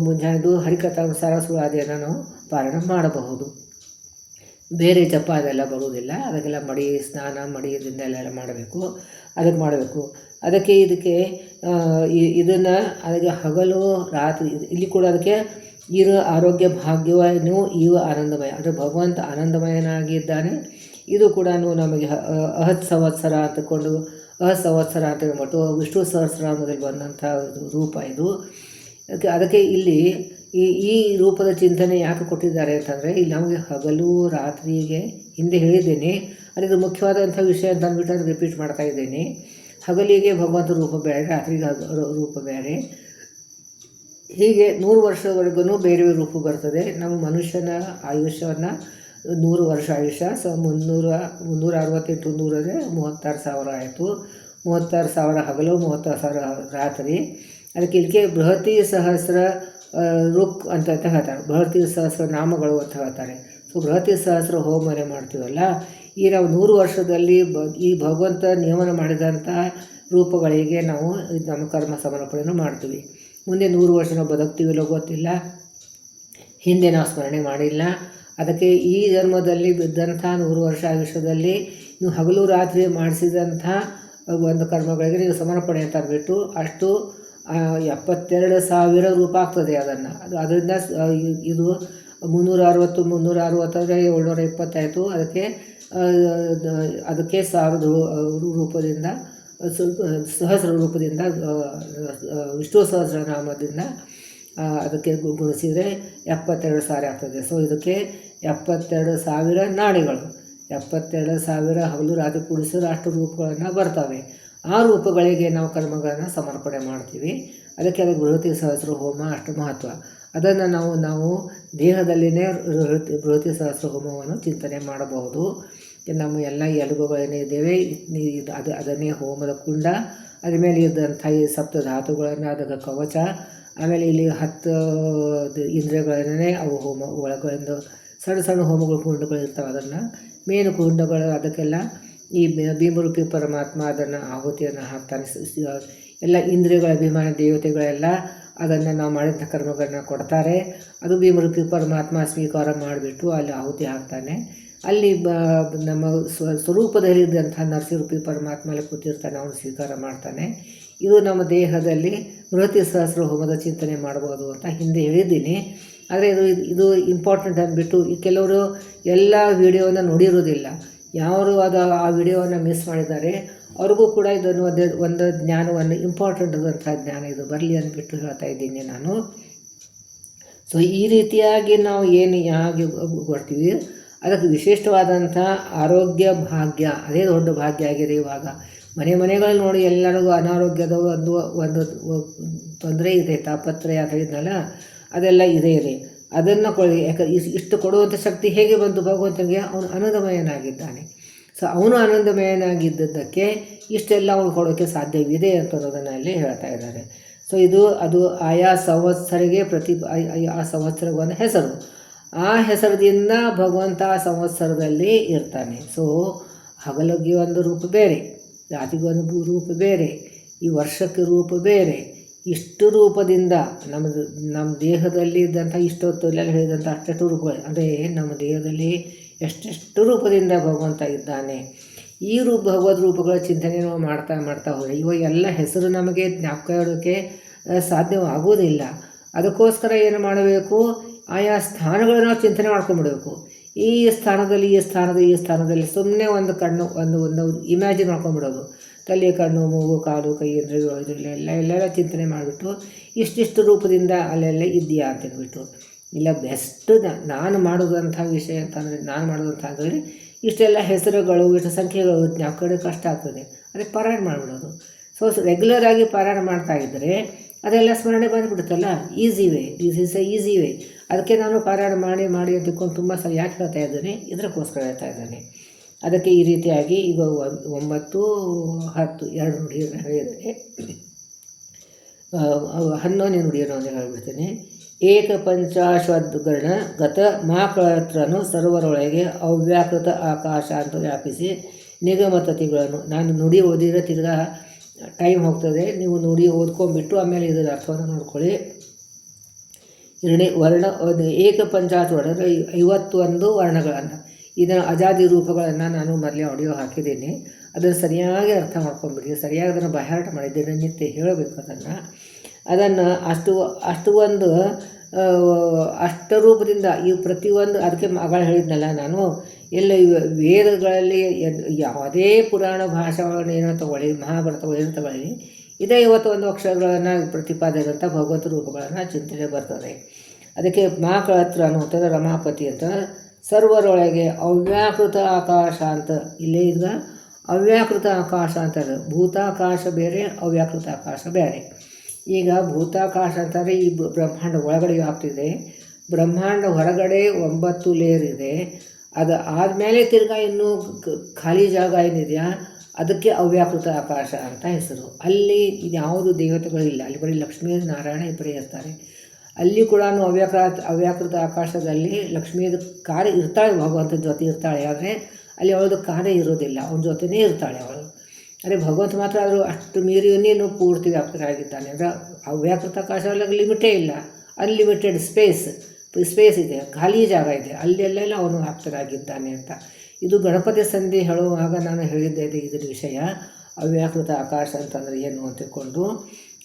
Speaker 1: ಮುಂಜಾನೆದು ಹರಿಕಥಾನುಸಾರ ಸುಳಾದಿಯನ್ನು ನಾವು ಪಾರಾಯಣ ಮಾಡಬಹುದು. ಬೇರೆ ಜಪ ಅದೆಲ್ಲ ಬರುವುದಿಲ್ಲ. ಅದಕ್ಕೆಲ್ಲ ಸ್ನಾನ ಮಡಿಯಿಂದ ಎಲ್ಲ ಮಾಡಬೇಕು. ಅದಕ್ಕೆ ಇದಕ್ಕೆ ಇದನ್ನು ಅದಕ್ಕೆ ಹಗಲು ರಾತ್ರಿ ಇಲ್ಲಿ ಕೂಡ ಅದಕ್ಕೆ ಇರು ಆರೋಗ್ಯ ಭಾಗ್ಯವನ್ನು ಇವ ಆನಂದಮಯ, ಅಂದರೆ ಭಗವಂತ ಆನಂದಮಯನಾಗಿದ್ದಾನೆ. ಇದು ಕೂಡ ನಮಗೆ ಅಹತ್ ಸಂವತ್ಸರ ಅಂತಕೊಂಡು ಅಸಂವತ್ಸರ ಅಂತ ಹೇಳ್ಬಿಟ್ಟು ವಿಷ್ಣು ಸಹಸ್ರನಾಮದಲ್ಲಿ ಬಂದಂಥ ರೂಪ ಇದು. ಅದಕ್ಕೆ ಇಲ್ಲಿ ಈ ರೂಪದ ಚಿಂತನೆ ಯಾಕೆ ಕೊಟ್ಟಿದ್ದಾರೆ ಅಂತಂದರೆ ಇಲ್ಲಿ ನಮಗೆ ಹಗಲು ರಾತ್ರಿಗೆ ಹಿಂದೆ ಹೇಳಿದ್ದೇನೆ. ಅದು ಮುಖ್ಯವಾದಂಥ ವಿಷಯ ಅಂತ ಅಂದ್ಬಿಟ್ಟು ಅದು ರಿಪೀಟ್ ಮಾಡ್ತಾ ಇದ್ದೇನೆ. ಹಗಲಿಗೆ ಭಗವಂತ ರೂಪ ಬೇರೆ, ರಾತ್ರಿಗೆ ರೂಪ ಬೇರೆ. ಹೀಗೆ 100 ವರ್ಷವರೆಗೂ ಬೇರೆ ರೂಪ ಬರ್ತದೆ. ನಮ್ಮ ಮನುಷ್ಯನ ಆಯುಷ್ಯವನ್ನು 100 ವರ್ಷ ಆಯುಷ್ಯ 368 100 36,000 ಆಯಿತು. 36,000 ಹಗಲು, 36,000 ರಾತ್ರಿ. ಅದಕ್ಕೆ ಇಲ್ಲಿಗೆ ಬೃಹತಿ ಸಹಸ್ರ ರುಕ್ ಅಂತ ಹೇಳ್ತಾರೆ, ಬೃಹತಿ ಸಹಸ್ರ ನಾಮಗಳು ಅಂತ ಹೇಳ್ತಾರೆ. ಸೊ ಬೃಹತಿ ಸಹಸ್ರ ಹೋಮನೆ ಮಾಡ್ತೀವಲ್ಲ, ಈ ನಾವು 100 ವರ್ಷದಲ್ಲಿ ಈ ಭಗವಂತ ನಿಯಮನ ಮಾಡಿದಂಥ ರೂಪಗಳಿಗೆ ನಾವು ನಮ್ಮ ಕರ್ಮ ಸಮರ್ಪಣೆಯನ್ನು ಮಾಡ್ತೀವಿ. ಮುಂದೆ 100 ವರ್ಷ ನಾವು ಬದುಕ್ತೀವಿಲ್ಲೋ ಗೊತ್ತಿಲ್ಲ, ಹಿಂದೆ ನಾವು ಸ್ಮರಣೆ ಮಾಡಿಲ್ಲ. ಅದಕ್ಕೆ ಈ ಜನ್ಮದಲ್ಲಿ ಬಿದ್ದಂಥ 100 ವರ್ಷ ಆಯುಷ್ಯದಲ್ಲಿ ನೀವು ಹಗಲು ರಾತ್ರಿ ಮಾಡಿಸಿದಂಥ ಒಂದು ಕರ್ಮಗಳಿಗೆ ನೀವು ಸಮರ್ಪಣೆ ಅಂತ ಅಂದ್ಬಿಟ್ಟು ಅಷ್ಟು 72,000 ರೂಪಾಯಿ ಆಗ್ತದೆ. ಅದರಿಂದ ಇದು 360 ಅಂದರೆ 720 ಆಯಿತು. ಅದಕ್ಕೆ 1000 ರೂಪದಿಂದ ಸಹಸ್ರ ರೂಪದಿಂದ ವಿಷ್ಣು ಸಹಸ್ರನಾಮದಿಂದ ಅದಕ್ಕೆ ಗುಣಿಸಿದರೆ 72,000 ಆಗ್ತದೆ. ಸೊ ಇದಕ್ಕೆ 72,000 ನಾಡಿಗಳು, 72,000 ಹಗಲು ರಾತ್ರಿ ಕೂಡಿಸಿದ್ರೆ ಅಷ್ಟು ರೂಪಗಳನ್ನು ಬರ್ತವೆ. ಆ ರೂಪಗಳಿಗೆ ನಾವು ಕರ್ಮಗಳನ್ನು ಸಮರ್ಪಣೆ ಮಾಡ್ತೀವಿ. ಅದಕ್ಕೆ ಬೃಹತಿ ಸಹಸ್ರ ಹೋಮ ಅಷ್ಟು ಮಹತ್ವ. ಅದನ್ನು ನಾವು ದೇಹದಲ್ಲಿನೇ ಬೃಹತಿ ಸಹಸ್ರ ಹೋಮವನ್ನು ಚಿಂತನೆ ಮಾಡಬಹುದು. ನಮ್ಮ ಎಲ್ಲ ಎಲುಬುಗಳೇನಿದ್ದೇವೆ ಅದನ್ನೇ ಹೋಮದ ಕುಂಡ, ಅದ್ರ ಮೇಲೆ ಇದ್ದಂಥ ಈ ಸಪ್ತಧಾತುಗಳನ್ನು ಅದಕ್ಕೆ ಕವಚ, ಆಮೇಲೆ ಇಲ್ಲಿ 10 ಇಂದ್ರಿಯಗಳನ್ನೇ ಅವು ಹೋಮ ಒಳಗಳಿಂದ ಸಣ್ಣ ಹೋಮಗಳು ಕುಂಡಗಳು ಇರ್ತವೆ. ಅದನ್ನು ಮೇನು ಕುಂಡಗಳು ಅದಕ್ಕೆಲ್ಲ ಈ ಭೀಮರೂಪಿ ಪರಮಾತ್ಮ ಅದನ್ನು ಆಹುತಿಯನ್ನು ಹಾಕ್ತಾನೆ. ಎಲ್ಲ ಇಂದ್ರಿಯಗಳ ಅಭಿಮಾನ ದೇವತೆಗಳೆಲ್ಲ ಅದನ್ನು ನಾವು ಮಾಡಿದಂಥ ಕರ್ಮಗಳನ್ನ ಕೊಡ್ತಾರೆ. ಅದು ಭೀಮರೂಪಿ ಪರಮಾತ್ಮ ಸ್ವೀಕಾರ ಮಾಡಿಬಿಟ್ಟು ಅಲ್ಲಿ ಆಹುತಿ ಹಾಕ್ತಾನೆ. ಅಲ್ಲಿ ನಮ್ಮ ಸ್ವರೂಪದಲ್ಲಿದ್ದಂಥ ನರಸಿಂಹರೂಪಿ ಪರಮಾತ್ಮಲ್ಲಿ ಕೂತಿರ್ತಾನೆ, ಅವನು ಸ್ವೀಕಾರ ಮಾಡ್ತಾನೆ. ಇದು ನಮ್ಮ ದೇಹದಲ್ಲಿ ಬೃಹತಿ ಸಹಸ್ರ ಹೋಮದ ಚಿಂತನೆ ಮಾಡ್ಬೋದು ಅಂತ ಹಿಂದೆ ಹೇಳಿದ್ದೀನಿ. ಆದರೆ ಇದು ಇಂಪಾರ್ಟೆಂಟ್ ಅಂದ್ಬಿಟ್ಟು ಕೆಲವರು ಎಲ್ಲ ವಿಡಿಯೋನ ನೋಡಿರೋದಿಲ್ಲ. ಯಾರು ಆ ವಿಡಿಯೋವನ್ನು ಮಿಸ್ ಮಾಡಿದ್ದಾರೆ ಅವ್ರಿಗೂ ಕೂಡ ಇದನ್ನು ಒಂದು ಜ್ಞಾನವನ್ನು ಇಂಪಾರ್ಟೆಂಟ್ ಆದಂಥ ಜ್ಞಾನ ಇದು ಬರಲಿ ಅಂದ್ಬಿಟ್ಟು ಹೇಳ್ತಾ ಇದ್ದೀನಿ ನಾನು. ಸೊ ಈ ರೀತಿಯಾಗಿ ನಾವು ಏನು ಯಾಕೆ ಕೊಡ್ತೀವಿ, ಅದಕ್ಕೆ ವಿಶಿಷ್ಟವಾದಂಥ ಆರೋಗ್ಯ ಭಾಗ್ಯ, ಅದೇ ದೊಡ್ಡ ಭಾಗ್ಯ ಆಗಿದೆ. ಇವಾಗ ಮನೆಗಳಲ್ಲಿ ನೋಡಿ ಎಲ್ಲರಿಗೂ ಅನಾರೋಗ್ಯದ ಒಂದು ತೊಂದರೆ ಇದೆ, ತಾಪತ್ರಯ ಅಂತ ಇದ್ನಲ್ಲ, ಅದೆಲ್ಲ ಇದೆ. ಅದನ್ನು ಯಾಕಂದ್ರೆ ಇಷ್ಟು ಕೊಡುವಂಥ ಶಕ್ತಿ ಹೇಗೆ ಬಂತು ಭಗವಂತನಿಗೆ? ಅವನು ಆನಂದಮಯನಾಗಿದ್ದಾನೆ. ಸೊ ಅವನು ಆನಂದಮಯನಾಗಿದ್ದದ್ದಕ್ಕೆ ಇಷ್ಟೆಲ್ಲ ಅವನು ಕೊಡೋಕ್ಕೆ ಸಾಧ್ಯವಿದೆ ಅನ್ನೋದನ್ನು ಅಲ್ಲಿ ಹೇಳ್ತಾ ಇದ್ದಾರೆ. ಸೊ ಅದು ಆಯಾ ಸಂವತ್ಸರಿಗೆ ಆ ಸಂವತ್ಸರಕ್ಕೆ ಒಂದು ಹೆಸರು, ಆ ಹೆಸರದಿಂದ ಭಗವಂತ ಆ ಸಂವತ್ಸರದಲ್ಲಿ ಇರ್ತಾನೆ. ಸೊ ಹಗಲಿಗೆ ಒಂದು ರೂಪ ಬೇರೆ, ರಾತ್ರಿಗೆ ಒಂದು ರೂಪ ಬೇರೆ, ಈ ವರ್ಷಕ್ಕೆ ರೂಪ ಬೇರೆ. ಇಷ್ಟು ರೂಪದಿಂದ ನಮ್ಮ ದೇಹದಲ್ಲಿ ಇದ್ದಂಥ ಇಷ್ಟೊತ್ತಲ್ಲಿ ಹೇಳಿದಂಥ ಅಷ್ಟೆಷ್ಟು ರೂಪಗಳು, ಅಂದರೆ ನಮ್ಮ ದೇಹದಲ್ಲಿ ಎಷ್ಟೆಷ್ಟು ರೂಪದಿಂದ ಭಗವಂತ ಇದ್ದಾನೆ. ಈ ಭಗವದ್ ರೂಪಗಳ ಚಿಂತನೆ ನಾವು ಮಾಡ್ತಾ ಹೋದರೆ ಇವಾಗ ಎಲ್ಲ ಹೆಸರು ನಮಗೆ ಜ್ಞಾಪಕ ಇಡೋಕ್ಕೆ ಸಾಧ್ಯವಾಗುವುದಿಲ್ಲ. ಅದಕ್ಕೋಸ್ಕರ ಏನು ಮಾಡಬೇಕು, ಆಯಾ ಸ್ಥಾನಗಳನ್ನು ನಾವು ಚಿಂತನೆ ಮಾಡ್ಕೊಂಡ್ಬಿಡಬೇಕು. ಈ ಸ್ಥಾನದಲ್ಲಿ ಸುಮ್ಮನೆ ಒಂದು ಕಣ್ಣು ಒಂದು ಇಮ್ಯಾಜಿನ್ ಮಾಡ್ಕೊಂಡ್ಬಿಡೋದು. ತಲೆ, ಕಣ್ಣು, ಮೂಗು, ಕಾಲು, ಕೈ, ಎಲ್ಲ ಚಿಂತನೆ ಮಾಡಿಬಿಟ್ಟು ಇಷ್ಟಿಷ್ಟು ರೂಪದಿಂದ ಅಲ್ಲೆಲ್ಲ ಇದೆಯಾ ಅಂತಂದ್ಬಿಟ್ಟು, ಇಲ್ಲ ಬೆಸ್ಟ್ ನಾನು ಮಾಡೋದಂಥ ವಿಷಯ ಅಂತಂದರೆ ಇಷ್ಟೆಲ್ಲ ಹೆಸರುಗಳು, ಇಷ್ಟು ಸಂಖ್ಯೆಗಳು ಜ್ಞಾಪಕ ಕಷ್ಟ ಆಗ್ತದೆ. ಅದಕ್ಕೆ ಪಾರಾಯಣ ಮಾಡಿಬಿಡೋದು. ಸೊ ರೆಗ್ಯುಲರಾಗಿ ಪಾರಾಯಣ ಮಾಡ್ತಾ ಇದ್ದರೆ ಅದೆಲ್ಲ ಸ್ಮರಣೆ ಬಂದುಬಿಡುತ್ತಲ್ಲ. Easy way, this is a easy way. ಅದಕ್ಕೆ ನಾನು ಪಾರಾಯಣ ಮಾಡಿ ಅಂತಿಕೊಂಡು ತುಂಬ ಸಲ ಯಾಕೆ ಹೇಳ್ತಾ ಇದ್ದೇನೆ, ಇದಕ್ಕೋಸ್ಕರ ಹೇಳ್ತಾ ಇದ್ದೇನೆ. ಅದಕ್ಕೆ ಈ ರೀತಿಯಾಗಿ ಈಗ 9, 10 2 ನುಡಿಯನ್ನು ಹೇಳಿದರೆ 11ನೇ ನುಡಿಯನ್ನು ಒಂದು ಹೇಳಿಬಿಡ್ತೇನೆ. ಏಕಪಂಚಾಶ್ವದ್ಗಣ ಗತ ಮಾಕಳತ್ರನು ಸರ್ವರೊಳಗೆ ಅವ್ಯಾಕೃತ ಆಕಾಶ ಅಂತ ವ್ಯಾಪಿಸಿ ನಿಗಮತತಿಗಳನ್ನು. ನಾನು ನುಡಿ ಓದಿದರೆ ತಿರ್ಗಾ ಟೈಮ್ ಹೋಗ್ತದೆ, ನೀವು ನುಡಿ ಓದ್ಕೊಂಡ್ಬಿಟ್ಟು ಆಮೇಲೆ ಇದರ ಅರ್ಥವನ್ನು ನೋಡ್ಕೊಳ್ಳಿ. ಏಕಪಂಚಾತ್ ವರ್ಣ 51 ವರ್ಣಗಳನ್ನು, ಇದನ್ನು ಅಜಾದಿ ರೂಪಗಳನ್ನು ನಾನು ಮೊದಲೇ ಆಡಿಯೋ ಹಾಕಿದ್ದೀನಿ. ಅದನ್ನು ಸರಿಯಾಗಿ ಅರ್ಥ ಮಾಡ್ಕೊಂಡ್ಬಿಡಿ. ಸರಿಯಾಗಿ ಅದನ್ನು ಬಾಯಾಟ ಮಾಡಿದ್ದೇನೆ, ನಿತ್ಯ ಹೇಳಬೇಕು ಅದನ್ನು ಅಷ್ಟು ಒಂದು ಅಷ್ಟರೂಪದಿಂದ ಈ ಪ್ರತಿಯೊಂದು. ಅದಕ್ಕೆ ಮಗಳು ಹೇಳಿದ್ನಲ್ಲ ನಾನು, ಎಲ್ಲ ವೇದಗಳಲ್ಲಿ ಯಾವುದೇ ಪುರಾಣ ಭಾಷೆಗಳನ್ನು ಏನೋ ತಗೊಳ್ಳಿ, ಮಹಾಭಾರತ ಏನೋ ತಗೊಳ್ಳಿ, ಇದೇ 51 ಅಕ್ಷರಗಳನ್ನು ಪ್ರತಿಪಾದಿಸಿದಂಥ ಭಗವತ್ ರೂಪಗಳನ್ನು ಚಿಂತನೆ ಬರ್ತದೆ. ಅದಕ್ಕೆ ಮಾಕಳತ್ರ ಅನ್ನುವಂಥದ್ದು ರಮಾಪತಿ ಅಂತ. ಸರ್ವರೊಳಗೆ ಅವ್ಯಾಕೃತ ಆಕಾಶ ಅಂತ, ಇಲ್ಲೇ ಈಗ ಅವ್ಯಾಕೃತ ಆಕಾಶ ಅಂತದೆ. ಭೂತಾಕಾಶ ಬೇರೆ, ಅವ್ಯಾಕೃತ ಆಕಾಶ ಬೇರೆ. ಈಗ ಭೂತಾಕಾಶ ಅಂತಂದರೆ ಈ ಬ್ರಹ್ಮಾಂಡ ಒಳಗಡೆ ವ್ಯಾಪ್ತಿದೆ, ಬ್ರಹ್ಮಾಂಡ ಹೊರಗಡೆ 9 ಲೇಯರ್ ಇದೆ. ಅದು ಆದಮೇಲೆ ತಿರ್ಗಾ ಇನ್ನೂ ಖಾಲಿ ಜಾಗ ಏನಿದೆಯಾ ಅದಕ್ಕೆ ಅವ್ಯಾಕೃತ ಆಕಾಶ ಅಂತ ಹೆಸರು. ಅಲ್ಲಿ ಯಾವುದು ದೇವತೆಗಳಿಲ್ಲ, ಅಲ್ಲಿ ಬರೀ ಲಕ್ಷ್ಮೀ ನಾರಾಯಣ ಇಬ್ಬರೇ ಇರ್ತಾರೆ. ಅಲ್ಲಿ ಕೂಡ ಅವ್ಯಾಕೃತ ಆಕಾಶದಲ್ಲಿ ಲಕ್ಷ್ಮೀದ ಕಾರ್ಯ ಇರ್ತಾಳೆ, ಭಗವಂತನ ಜೊತೆ ಇರ್ತಾಳೆ. ಆದರೆ ಅಲ್ಲಿ ಅವಳದು ಕಾರ್ಯ ಇರೋದಿಲ್ಲ, ಅವನ ಜೊತೆನೇ ಇರ್ತಾಳೆ ಅವಳು. ಅದೇ ಭಗವಂತ ಮಾತ್ರ ಆದರೂ ಅಷ್ಟು ಮೀರಿಯನ್ನೇನು ಪೂರ್ತಿ ವ್ಯಾಪ್ತರಾಗಿದ್ದಾನೆ. ಅಂದರೆ ಅವ್ಯಾಕೃತ ಆಕಾಶದಲ್ಲಿ ಲಿಮಿಟೇ ಇಲ್ಲ, ಅನ್ಲಿಮಿಟೆಡ್ ಸ್ಪೇಸ್ ಇದೆ, ಖಾಲಿ ಜಾಗ ಇದೆ, ಅಲ್ಲೆಲ್ಲ ಅವನು ವ್ಯಾಪ್ತರಾಗಿದ್ದಾನೆ ಅಂತ. ಇದು ಗಣಪತಿ ಸಂಧಿ ಹೇಳುವಾಗ ನಾನು ಹೇಳಿದ್ದೆ ಇದರ ವಿಷಯ. ಅವ್ಯಾಕೃತ ಆಕಾಶ ಅಂತಂದರೆ ಏನು ಅಂತ ತಿಳ್ಕೊಂಡು.